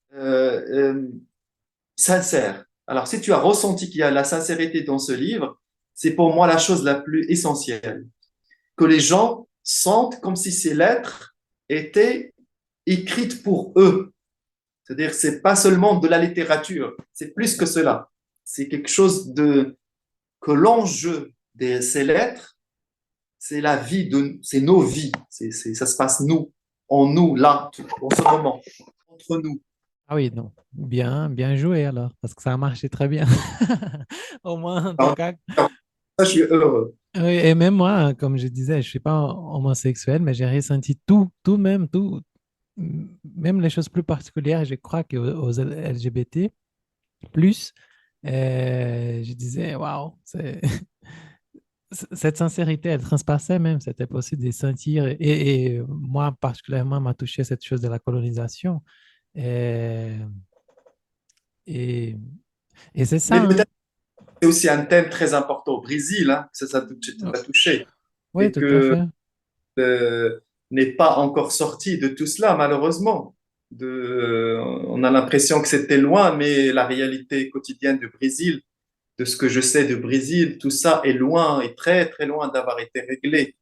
sincère. Alors, si tu as ressenti qu'il y a la sincérité dans ce livre, c'est pour moi la chose la plus essentielle. Que les gens sentent comme si ces lettres étaient écrites pour eux. C'est-à-dire, c'est pas seulement de la littérature, c'est plus que cela. C'est quelque chose que l'enjeu de ces lettres, c'est la vie, c'est nos vies. Ça se passe en nous, là, en ce moment, entre nous. Ah oui, non. Bien joué alors, parce que ça a marché très bien. Au moins, en tout Alors, cas. ça, je suis heureux. Oui, et même moi, comme je disais, je ne suis pas homosexuel, mais j'ai ressenti tout, même les choses plus particulières, je crois qu'aux LGBT, plus, je disais, waouh, cette sincérité, elle transpassait même, c'était possible de sentir, et moi particulièrement m'a touché cette chose de la colonisation. Et, Et, et c'est ça, Mais hein. peut-être que c'est aussi un thème très important au Brésil, hein, ça t'a touché, Oui, et tout à que fait. n'est pas encore sorti de tout cela, malheureusement. On a l'impression que c'était loin, mais la réalité quotidienne du Brésil, de ce que je sais du Brésil, tout ça est loin, et très, très loin d'avoir été réglé.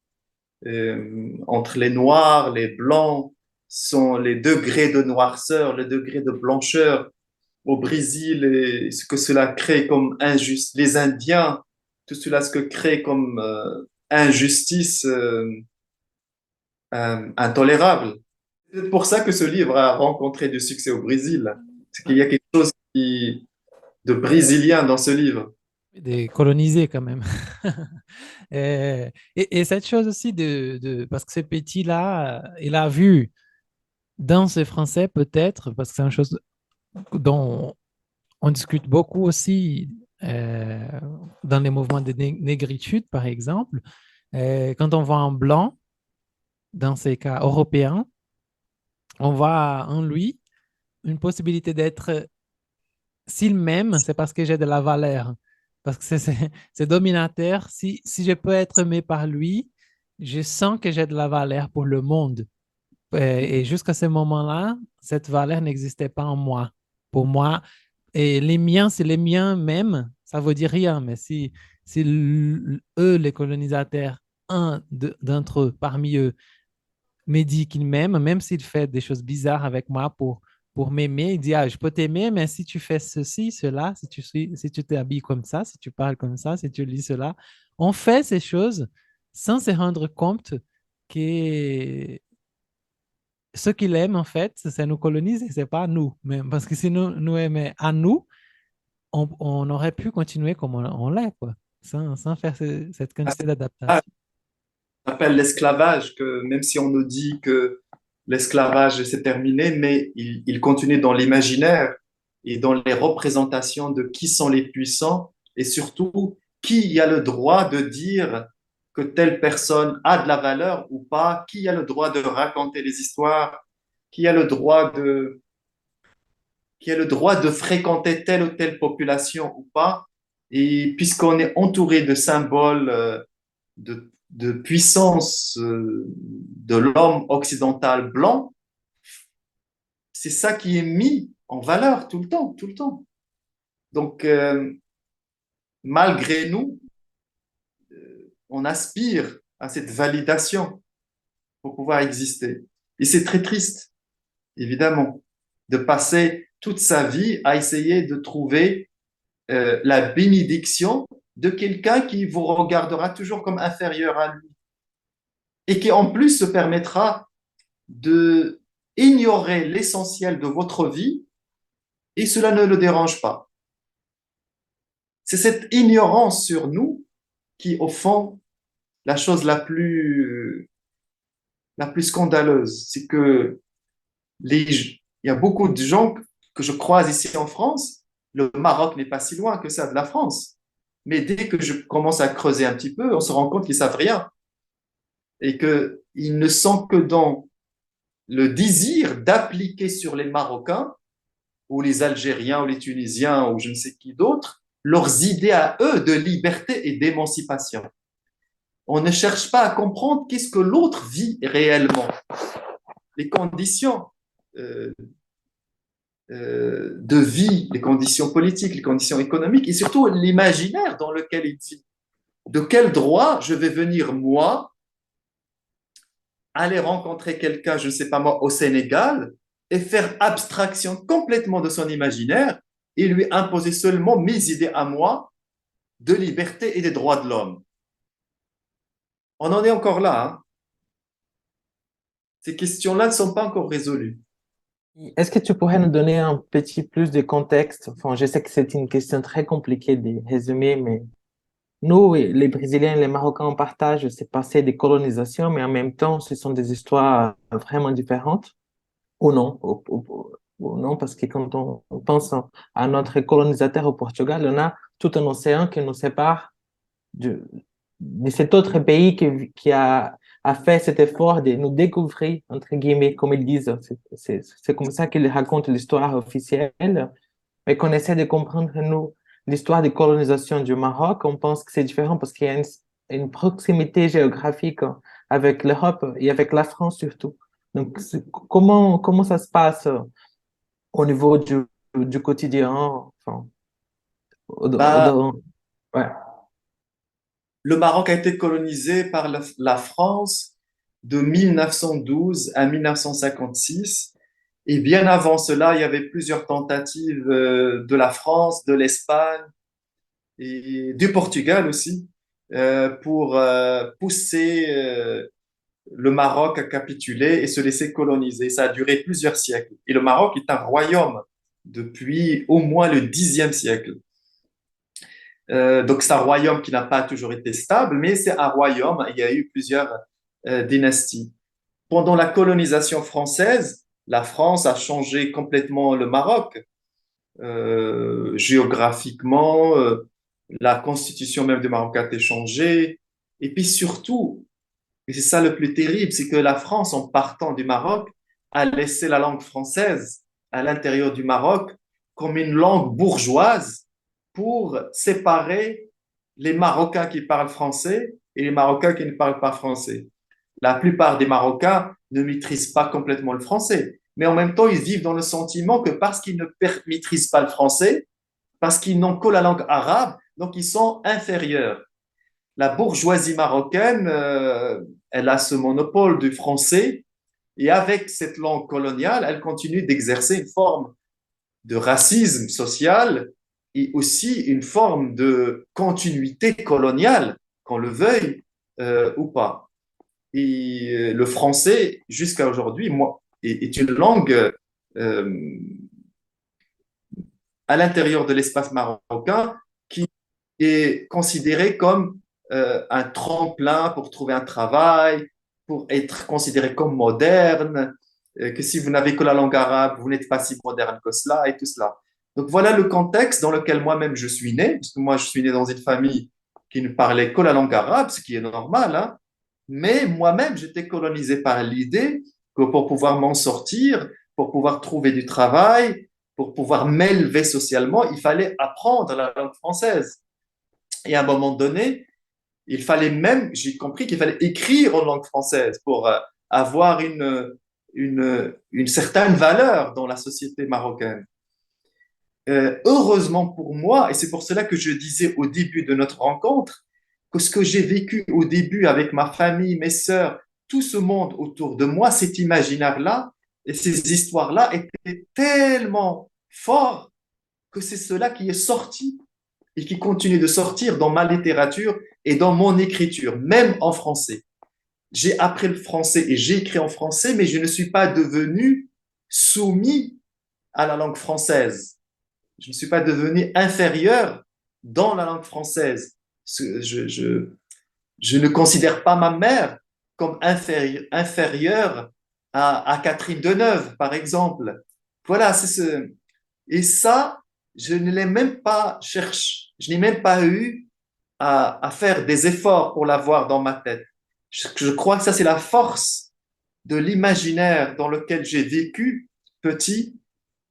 Entre les noirs, les blancs, sont les degrés de noirceur, les degrés de blancheur au Brésil et ce que cela crée comme injustice. Les Indiens, tout cela, ce que crée comme injustice intolérable. C'est pour ça que ce livre a rencontré du succès au Brésil. C'est qu'il y a quelque chose de brésilien dans ce livre. Des colonisés quand même. Et cette chose aussi parce que ce petit-là, il a vu dans ce français peut-être, parce que c'est une chose dont on discute beaucoup aussi euh, dans les mouvements de négritude, par exemple. Quand on voit un blanc, dans ces cas européens, on voit en lui une possibilité d'être, s'il m'aime, c'est parce que j'ai de la valeur. Parce que c'est dominateur. Si je peux être aimé par lui, je sens que j'ai de la valeur pour le monde. Et jusqu'à ce moment-là, cette valeur n'existait pas en moi. Pour moi, et les miens, c'est les miens même, ça veut dire rien. Mais si eux, les colonisateurs, d'entre eux, parmi eux, me dit qu'il m'aime, même s'il fait des choses bizarres avec moi pour m'aimer, il dit, ah, je peux t'aimer, mais si tu fais ceci, cela, si tu t'habilles comme ça, si tu parles comme ça, si tu lis cela, on fait ces choses sans se rendre compte que ce qu'il aime, en fait, c'est nous coloniser, c'est pas nous. Même, parce que si nous aimait à nous, on aurait pu continuer comme on l'est, quoi, sans faire cette quantité Ah, d'adaptation. on appelle l'esclavage, que même si on nous dit que l'esclavage c'est terminé, mais il continue dans l'imaginaire et dans les représentations de qui sont les puissants et surtout qui a le droit de dire que telle personne a de la valeur ou pas, qui a le droit de raconter les histoires, qui a le droit qui a le droit de fréquenter telle ou telle population ou pas. Et puisqu'on est entouré de symboles de puissance de l'homme occidental blanc, c'est ça qui est mis en valeur tout le temps, tout le temps. Donc, malgré nous, on aspire à cette validation pour pouvoir exister. Et c'est très triste, évidemment, de passer toute sa vie à essayer de trouver la bénédiction de quelqu'un qui vous regardera toujours comme inférieur à lui et qui en plus se permettra de ignorer l'essentiel de votre vie et cela ne le dérange pas. C'est cette ignorance sur nous qui, au fond, la chose la plus scandaleuse. C'est que il y a beaucoup de gens que je croise ici en France. Le Maroc n'est pas si loin que ça de la France. Mais dès que je commence à creuser un petit peu, on se rend compte qu'ils savent rien et qu'ils ne sont que dans le désir d'appliquer sur les Marocains ou les Algériens ou les Tunisiens ou je ne sais qui d'autre leurs idées à eux de liberté et d'émancipation. On ne cherche pas à comprendre qu'est-ce que l'autre vit réellement, les conditions de vie, les conditions politiques, les conditions économiques et surtout l'imaginaire dans lequel il vit. De quel droit je vais venir, moi, aller rencontrer quelqu'un, je ne sais pas moi, au Sénégal et faire abstraction complètement de son imaginaire et lui imposer seulement mes idées à moi de liberté et des droits de l'homme. On en est encore là. Hein. Ces questions-là ne sont pas encore résolues. Est-ce que tu pourrais nous donner un petit plus de contexte? Enfin, je sais que c'est une question très compliquée de résumer, mais nous, les Brésiliens et les Marocains, on partage ce passé de colonisation, mais en même temps, ce sont des histoires vraiment différentes, ou non? Ou non, parce que quand on pense à notre colonisateur au Portugal, on a tout un océan qui nous sépare de cet autre pays qui a fait cet effort de nous découvrir, entre guillemets, comme ils disent. C'est comme ça qu'ils racontent l'histoire officielle. mais qu'on essaie de comprendre, nous, l'histoire de colonisation du Maroc, on pense que c'est différent parce qu'il y a une proximité géographique avec l'Europe et avec la France surtout. Donc, comment ça se passe au niveau du quotidien? Enfin, Bah, ouais. le Maroc a été colonisé par la France de 1912 à 1956. Et bien avant cela, il y avait plusieurs tentatives de la France, de l'Espagne et du Portugal aussi pour pousser le Maroc à capituler et se laisser coloniser. Ça a duré plusieurs siècles. Et le Maroc est un royaume depuis au moins le Xe siècle. Donc c'est un royaume qui n'a pas toujours été stable, mais c'est un royaume. Il y a eu plusieurs dynasties. Pendant la colonisation française, la France a changé complètement le Maroc. Géographiquement, la constitution même du Maroc a été changée. Et puis surtout, et c'est ça le plus terrible, c'est que la France, en partant du Maroc, a laissé la langue française à l'intérieur du Maroc comme une langue bourgeoise pour séparer les Marocains qui parlent français et les Marocains qui ne parlent pas français. La plupart des Marocains ne maîtrisent pas complètement le français, mais en même temps, ils vivent dans le sentiment que parce qu'ils ne maîtrisent pas le français, parce qu'ils n'ont que la langue arabe, donc ils sont inférieurs. La bourgeoisie marocaine, elle a ce monopole du français et avec cette langue coloniale, elle continue d'exercer une forme de racisme social et aussi une forme de continuité coloniale, qu'on le veuille ou pas. Et le français, jusqu'à aujourd'hui, moi, est une langue à l'intérieur de l'espace marocain qui est considérée comme un tremplin pour trouver un travail, pour être considéré comme moderne, que si vous n'avez que la langue arabe, vous n'êtes pas si moderne que cela et tout cela. Donc voilà le contexte dans lequel moi-même je suis né, parce que moi je suis né dans une famille qui ne parlait que la langue arabe, ce qui est normal, hein. Mais moi-même j'étais colonisé par l'idée que pour pouvoir m'en sortir, pour pouvoir trouver du travail, pour pouvoir m'élever socialement, il fallait apprendre la langue française. Et à un moment donné, il fallait même, j'ai compris qu'il fallait écrire en langue française pour avoir une certaine valeur dans la société marocaine. Heureusement pour moi, et c'est pour cela que je disais au début de notre rencontre, que ce que j'ai vécu au début avec ma famille, mes sœurs, tout ce monde autour de moi, cet imaginaire-là et ces histoires-là étaient tellement forts que c'est cela qui est sorti et qui continue de sortir dans ma littérature et dans mon écriture, même en français. J'ai appris le français et j'ai écrit en français, mais je ne suis pas devenu soumis à la langue française. Je ne suis pas devenu inférieur dans la langue française. Je ne considère pas ma mère comme inférieure à Catherine Deneuve, par exemple. Voilà, c'est ce. Et ça, je ne l'ai même pas cherché, je n'ai même pas eu à faire des efforts pour l'avoir dans ma tête. Je crois que ça, c'est la force de l'imaginaire dans lequel j'ai vécu petit,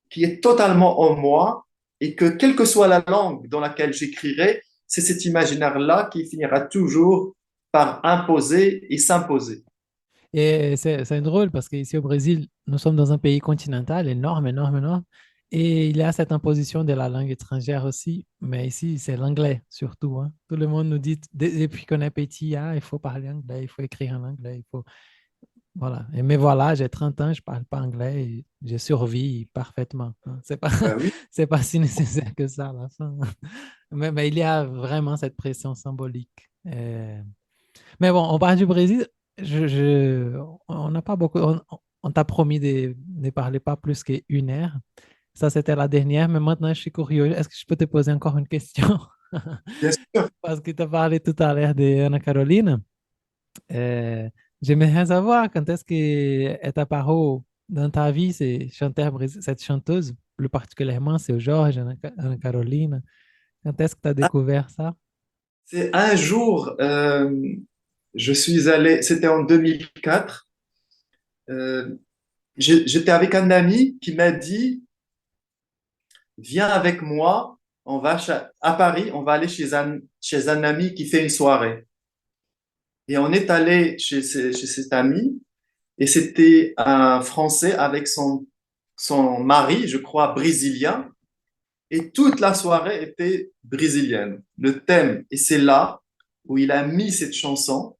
qui est totalement en moi, et que quelle que soit la langue dans laquelle j'écrirai, c'est cet imaginaire-là qui finira toujours par imposer et s'imposer. Et c'est drôle parce qu'ici au Brésil, nous sommes dans un pays continental énorme, énorme, énorme. Et il y a cette imposition de la langue étrangère aussi. Mais ici, c'est l'anglais surtout, hein. Tout le monde nous dit, depuis qu'on est petit, ah, il faut parler anglais, il faut écrire en anglais, il faut. Voilà. Et mais voilà, j'ai 30 ans, je ne parle pas anglais et je survis parfaitement, hein. C'est pas, Ben oui. c'est pas si nécessaire que ça à la fin. Mais il y a vraiment cette pression symbolique. Mais bon, on parle du Brésil. On n'a pas beaucoup. On t'a promis de ne parler pas plus qu'une heure. Ça, c'était la dernière, mais maintenant, je suis curieux. Est-ce que je peux te poser encore une question? Bien sûr. Parce que tu as parlé tout à l'heure de Ana Carolina. Euh, J'aimerais savoir quand est-ce que est apparue dans ta vie cette chanteuse, plus particulièrement, c'est Georges, Ana Carolina. Quand est-ce que tu as découvert ça? C'est un jour, je suis allé, c'était en 2004, j'étais avec un ami qui m'a dit, viens avec moi, on va à Paris, on va aller chez un ami qui fait une soirée. Et on est allé chez cet ami, et c'était un Français avec son mari, je crois, brésilien, et toute la soirée était brésilienne. Le thème, et c'est là où il a mis cette chanson.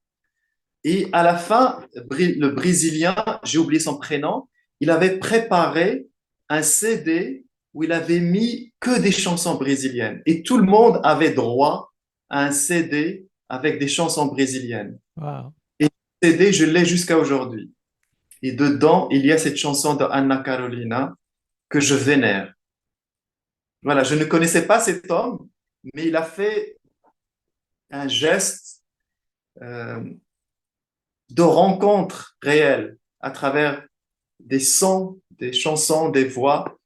Et à la fin, le Brésilien, j'ai oublié son prénom, il avait préparé un CD où il avait mis que des chansons brésiliennes. Et tout le monde avait droit à un CD avec des chansons brésiliennes. Wow. Et le CD, je l'ai jusqu'à aujourd'hui. Et dedans, il y a cette chanson de Anna Carolina que je vénère. Voilà, je ne connaissais pas cet homme, mais il a fait un geste euh, de rencontre réelle à travers des sons, des chansons, des voix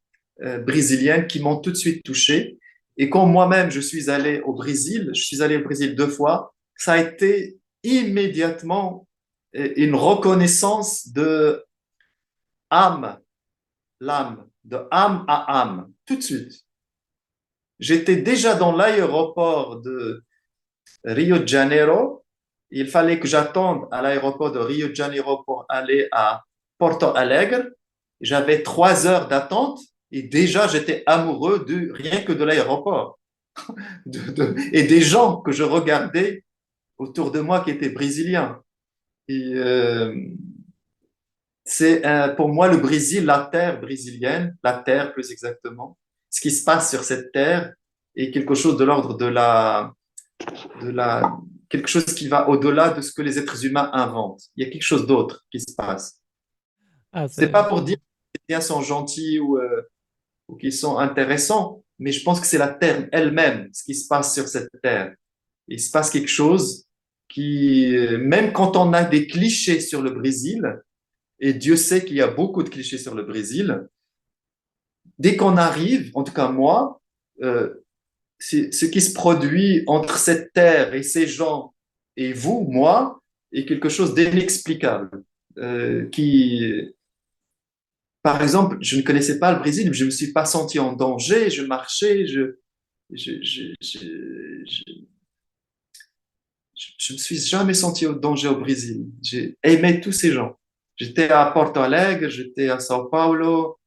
brésiliennes qui m'ont tout de suite touché. Et quand moi-même je suis allé au Brésil, je suis allé au Brésil 2 fois, ça a été immédiatement une reconnaissance de âme, l'âme, de âme à âme, tout de suite. J'étais déjà dans l'aéroport de Rio de Janeiro. Il fallait que j'attende à l'aéroport de Rio de Janeiro pour aller à Porto Alegre. J'avais 3 heures d'attente et déjà j'étais amoureux rien que de l'aéroport et des gens que je regardais autour de moi qui étaient brésiliens. Et c'est pour moi le Brésil, la terre brésilienne, la terre plus exactement, ce qui se passe sur cette terre est quelque chose de l'ordre de la quelque chose qui va au-delà de ce que les êtres humains inventent. Il y a quelque chose d'autre qui se passe. Ah, C'est pas pour dire que les Indiens sont gentils ou qu'ils sont intéressants, mais je pense que c'est la terre elle-même, ce qui se passe sur cette terre. Il se passe quelque chose qui, même quand on a des clichés sur le Brésil, et Dieu sait qu'il y a beaucoup de clichés sur le Brésil, dès qu'on arrive, en tout cas moi, ce qui se produit entre cette terre et ces gens et vous, moi, est quelque chose d'inexplicable. Par exemple, je ne connaissais pas le Brésil, je ne me suis pas senti en danger, je marchais, je me suis jamais senti en danger au Brésil. J'ai aimé tous ces gens. J'étais à Porto Alegre, j'étais à São Paulo,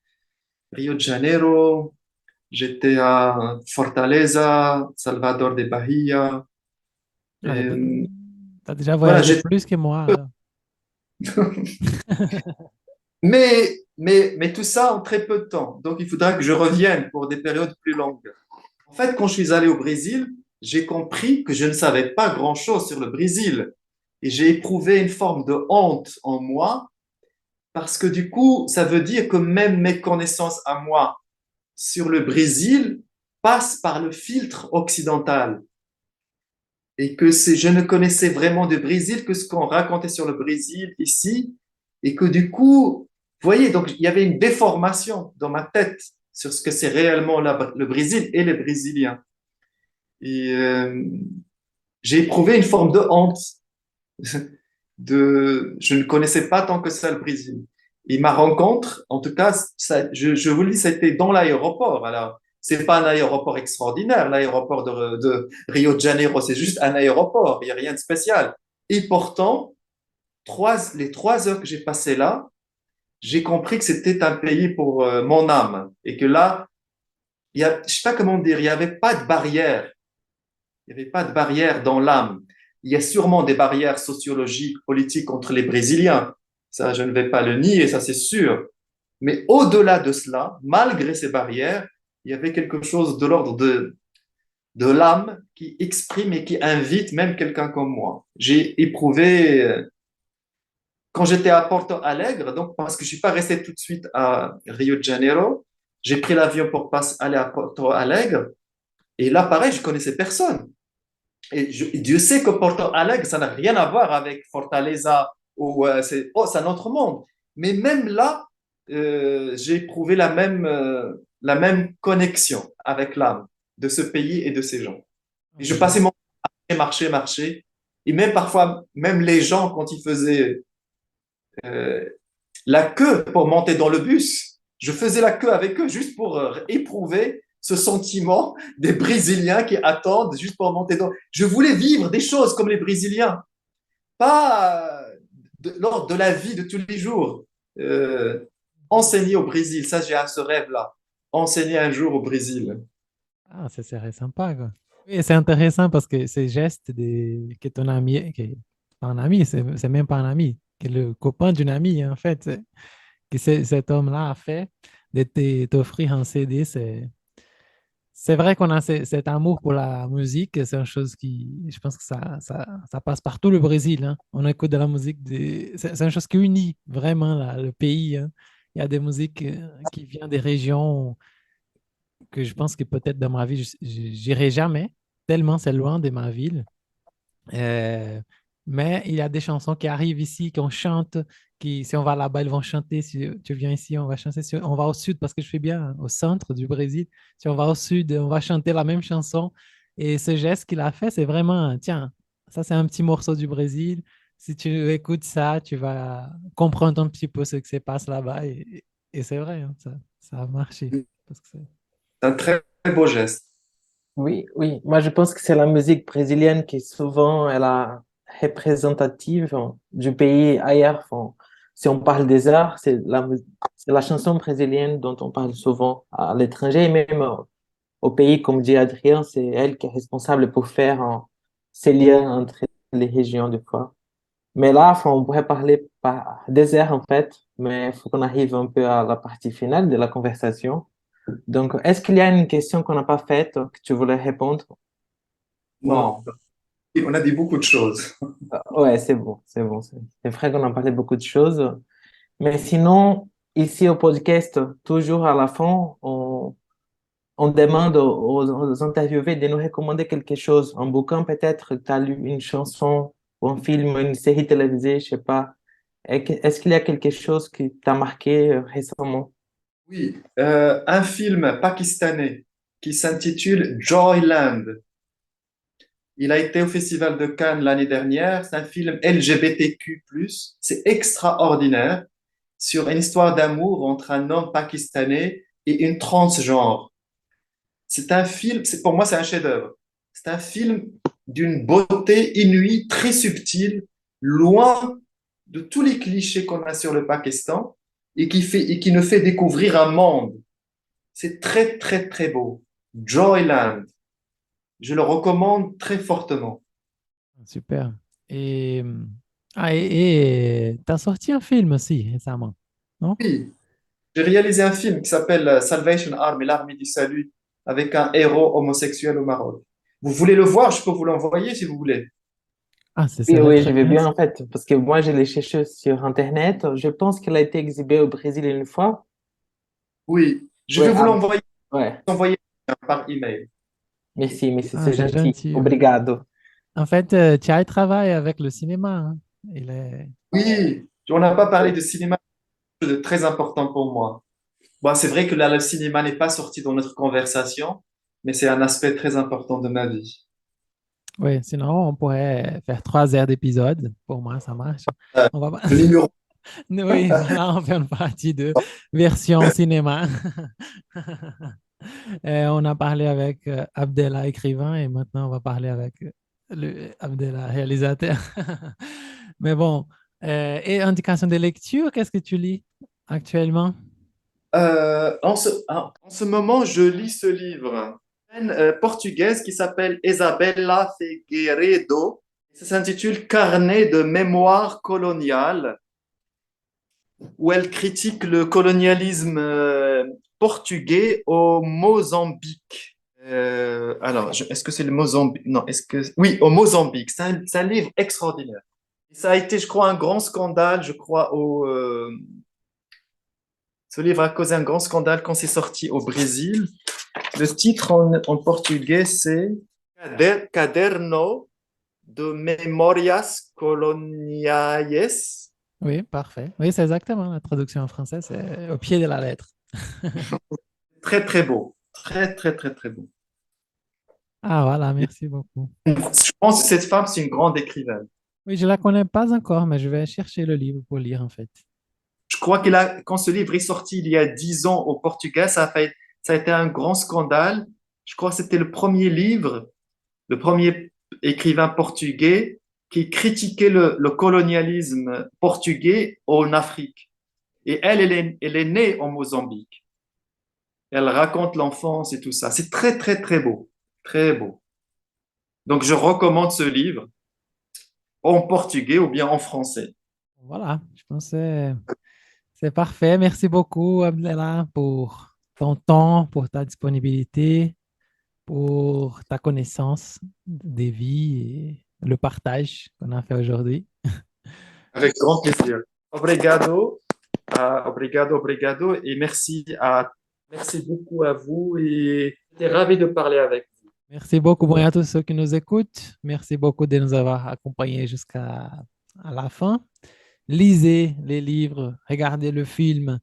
Rio de Janeiro, j'étais à Fortaleza, Salvador de Bahia. Ah, Et, t'as déjà voilà, voyagé plus que moi, là. mais tout ça en très peu de temps. Donc, il faudra que je revienne pour des périodes plus longues. En fait, quand je suis allé au Brésil, j'ai compris que je ne savais pas grand-chose sur le Brésil. Et j'ai éprouvé une forme de honte en moi parce que du coup, ça veut dire que même mes connaissances à moi sur le Brésil passent par le filtre occidental. Et que je ne connaissais vraiment du Brésil que ce qu'on racontait sur le Brésil ici. Et que du coup, vous voyez, donc il y avait une déformation dans ma tête sur ce que c'est réellement le Brésil et les Brésiliens. Et j'ai éprouvé une forme de honte. Je ne connaissais pas tant que ça le Brésil. Et ma rencontre, en tout cas, je vous le dis, c'était dans l'aéroport. Alors, c'est pas un aéroport extraordinaire, l'aéroport de Rio de Janeiro, c'est juste un aéroport, il n'y a rien de spécial. Et pourtant, les 3 heures que j'ai passées là, j'ai compris que c'était un pays pour mon âme. Et que là, je sais pas comment dire, il n'y avait pas de barrière. Il n'y avait pas de barrière dans l'âme. Il y a sûrement des barrières sociologiques, politiques entre les Brésiliens. Ça, je ne vais pas le nier, ça c'est sûr. Mais au-delà de cela, malgré ces barrières, il y avait quelque chose de l'ordre de l'âme qui exprime et qui invite même quelqu'un comme moi. J'ai éprouvé, quand j'étais à Porto Alegre, donc parce que je ne suis pas resté tout de suite à Rio de Janeiro, j'ai pris l'avion pour aller à Porto Alegre. Et là, pareil, je connaissais personne. Et Dieu sait que Porto Alegre, ça n'a rien à voir avec Fortaleza, ou c'est un autre monde. Mais même là, j'ai éprouvé la même connexion avec l'âme de ce pays et de ces gens. Et je passais mon temps à marcher. Et même parfois, même les gens, quand ils faisaient la queue pour monter dans le bus, je faisais la queue avec eux juste pour éprouver ce sentiment des Brésiliens qui attendent juste pour monter dans. Je voulais vivre des choses comme les Brésiliens, pas lors de la vie de tous les jours. Enseigner au Brésil, ça, j'ai ce rêve-là. Enseigner un jour au Brésil. Ah, ça serait sympa, quoi. Oui, c'est intéressant parce que ces gestes que ton ami, pas un ami, c'est même pas un ami, que le copain d'une amie, en fait, que cet homme-là a fait, de t'offrir un CD, c'est vrai qu'on a cet amour pour la musique, c'est une chose qui, je pense que ça passe par tout le Brésil, hein. On écoute de la musique, c'est une chose qui unit vraiment le pays, hein. Il y a des musiques qui viennent des régions que je pense que peut-être dans ma vie, j'irai jamais, tellement c'est loin de ma ville. Euh, mais il y a des chansons qui arrivent ici, qu'on chante, qui, si on va là-bas, ils vont chanter. Si tu viens ici, on va chanter. Si on va au sud, parce que je fais bien au centre du Brésil. Si on va au sud, on va chanter la même chanson. Et ce geste qu'il a fait, c'est vraiment, tiens, ça c'est un petit morceau du Brésil. Si tu écoutes ça, tu vas comprendre un petit peu ce qui se passe là-bas. Et c'est vrai, hein, ça a marché. Parce que C'est un très, très beau geste. Oui, oui. Moi, je pense que c'est la musique brésilienne qui souvent est la représentative du pays ailleurs. Enfin, si on parle des arts, c'est la chanson brésilienne dont on parle souvent à l'étranger, et même au pays, comme dit Adrien, c'est elle qui est responsable pour faire ces liens entre les régions des fois. Mais là, enfin, on pourrait parler par des airs en fait, mais il faut qu'on arrive un peu à la partie finale de la conversation. Donc, est-ce qu'il y a une question qu'on n'a pas faite que tu voulais répondre? Non, on a dit beaucoup de choses. Ouais, c'est bon, c'est bon. C'est vrai qu'on a parlé beaucoup de choses. Mais sinon, ici au podcast, toujours à la fin, on demande aux interviewés de nous recommander quelque chose. Un bouquin peut-être, tu as lu une chanson, ou un film, une série télévisée, je sais pas. Est-ce qu'il y a quelque chose qui t'a marqué récemment? Oui, un film pakistanais qui s'intitule Joyland. Il a été au Festival de Cannes l'année dernière. C'est un film LGBTQ+. C'est extraordinaire sur une histoire d'amour entre un homme pakistanais et une transgenre. C'est un film, pour moi, c'est un chef-d'œuvre. C'est un film d'une beauté inouïe, très subtile, loin de tous les clichés qu'on a sur le Pakistan et qui nous fait découvrir un monde. C'est très, très, très beau. Joyland. Je le recommande très fortement. super. Et, et tu as sorti un film aussi récemment, non? Oui, j'ai réalisé un film qui s'appelle Salvation Army, l'armée du salut, avec un héros homosexuel au Maroc. Vous voulez le voir? Je peux vous l'envoyer si vous voulez. Ah, ça Oui, serait oui, très je vais bien. bien en fait, parce que moi, je l'ai cherché sur Internet. Je pense qu'elle a été exhibée au Brésil une fois. Oui, je Ouais, vais vous ouais. l'envoyer par email. Merci, merci, Ah, c'est c'est gentil. gentil. Oui. Obrigado. En fait, Thierry travaille avec le cinéma, hein. Il est... Oui, on n'a pas parlé de cinéma, c'est chose de très important pour moi. Bon, c'est vrai que là, le cinéma n'est pas sorti dans notre conversation, mais c'est un aspect très important de ma vie. Oui, sinon, on pourrait faire 3 heures d'épisode. Pour moi, ça marche. On va... Le numéro. Oui, voilà, on fait une partie de version cinéma. On a parlé avec Abdella, écrivain, et maintenant, on va parler avec Abdella, réalisateur. Mais bon, et indication de lecture, qu'est-ce que tu lis actuellement? En ce moment, je lis ce livre, une portugaise qui s'appelle Isabella Figueiredo. Ça s'intitule Carnet de mémoire coloniale, où elle critique le colonialisme portugais au Mozambique. Alors, est-ce que c'est le Mozambique? Non, est-ce que... Oui, au Mozambique. C'est un livre extraordinaire. Ça a été, je crois, un grand scandale, je crois, ce livre a causé un grand scandale quand c'est sorti au Brésil. Le titre en portugais, c'est Caderno de Memórias Coloniais. Oui, parfait. Oui, c'est exactement la traduction en français, c'est au pied de la lettre. Très, très beau. Très, très, très, très beau. Ah, voilà, merci beaucoup. Je pense que cette femme, c'est une grande écrivaine. Oui, je ne la connais pas encore, mais je vais chercher le livre pour lire, en fait. Je crois quand ce livre est sorti il y a 10 ans au Portugal, ça a fait Ça a été un grand scandale. Je crois que c'était le premier livre, le premier écrivain portugais qui critiquait le colonialisme portugais en Afrique. Et elle est née en Mozambique. Elle raconte l'enfance et tout ça. C'est très, très, très beau. Très beau. Donc, je recommande ce livre en portugais ou bien en français. Voilà, je pense que c'est parfait. Merci beaucoup, Abdella, pour ton temps, pour ta disponibilité, pour ta connaissance des vies et le partage qu'on a fait aujourd'hui. Avec grand plaisir. Obrigado, obrigado, obrigado. Et merci beaucoup à vous et j'étais ravi de parler avec vous. Merci beaucoup pour à tous ceux qui nous écoutent. Merci beaucoup de nous avoir accompagnés jusqu'à la fin. Lisez les livres, regardez le film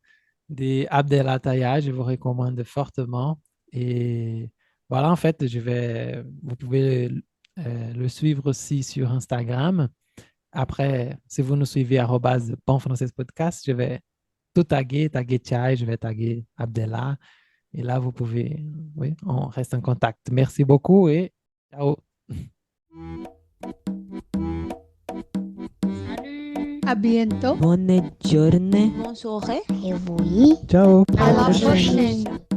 de Abdel Attaya, je vous recommande fortement. Et voilà, en fait, vous pouvez le suivre aussi sur Instagram. Après, si vous nous suivez @Bon Français Podcast, je vais tout taguer Chai, je vais taguer Abdella. Et là, vous pouvez, oui, on reste en contact. Merci beaucoup et ciao. Salut. À bientôt. Bonne journée. Bonne soirée. Et oui. Ciao. À la prochaine. prochaine.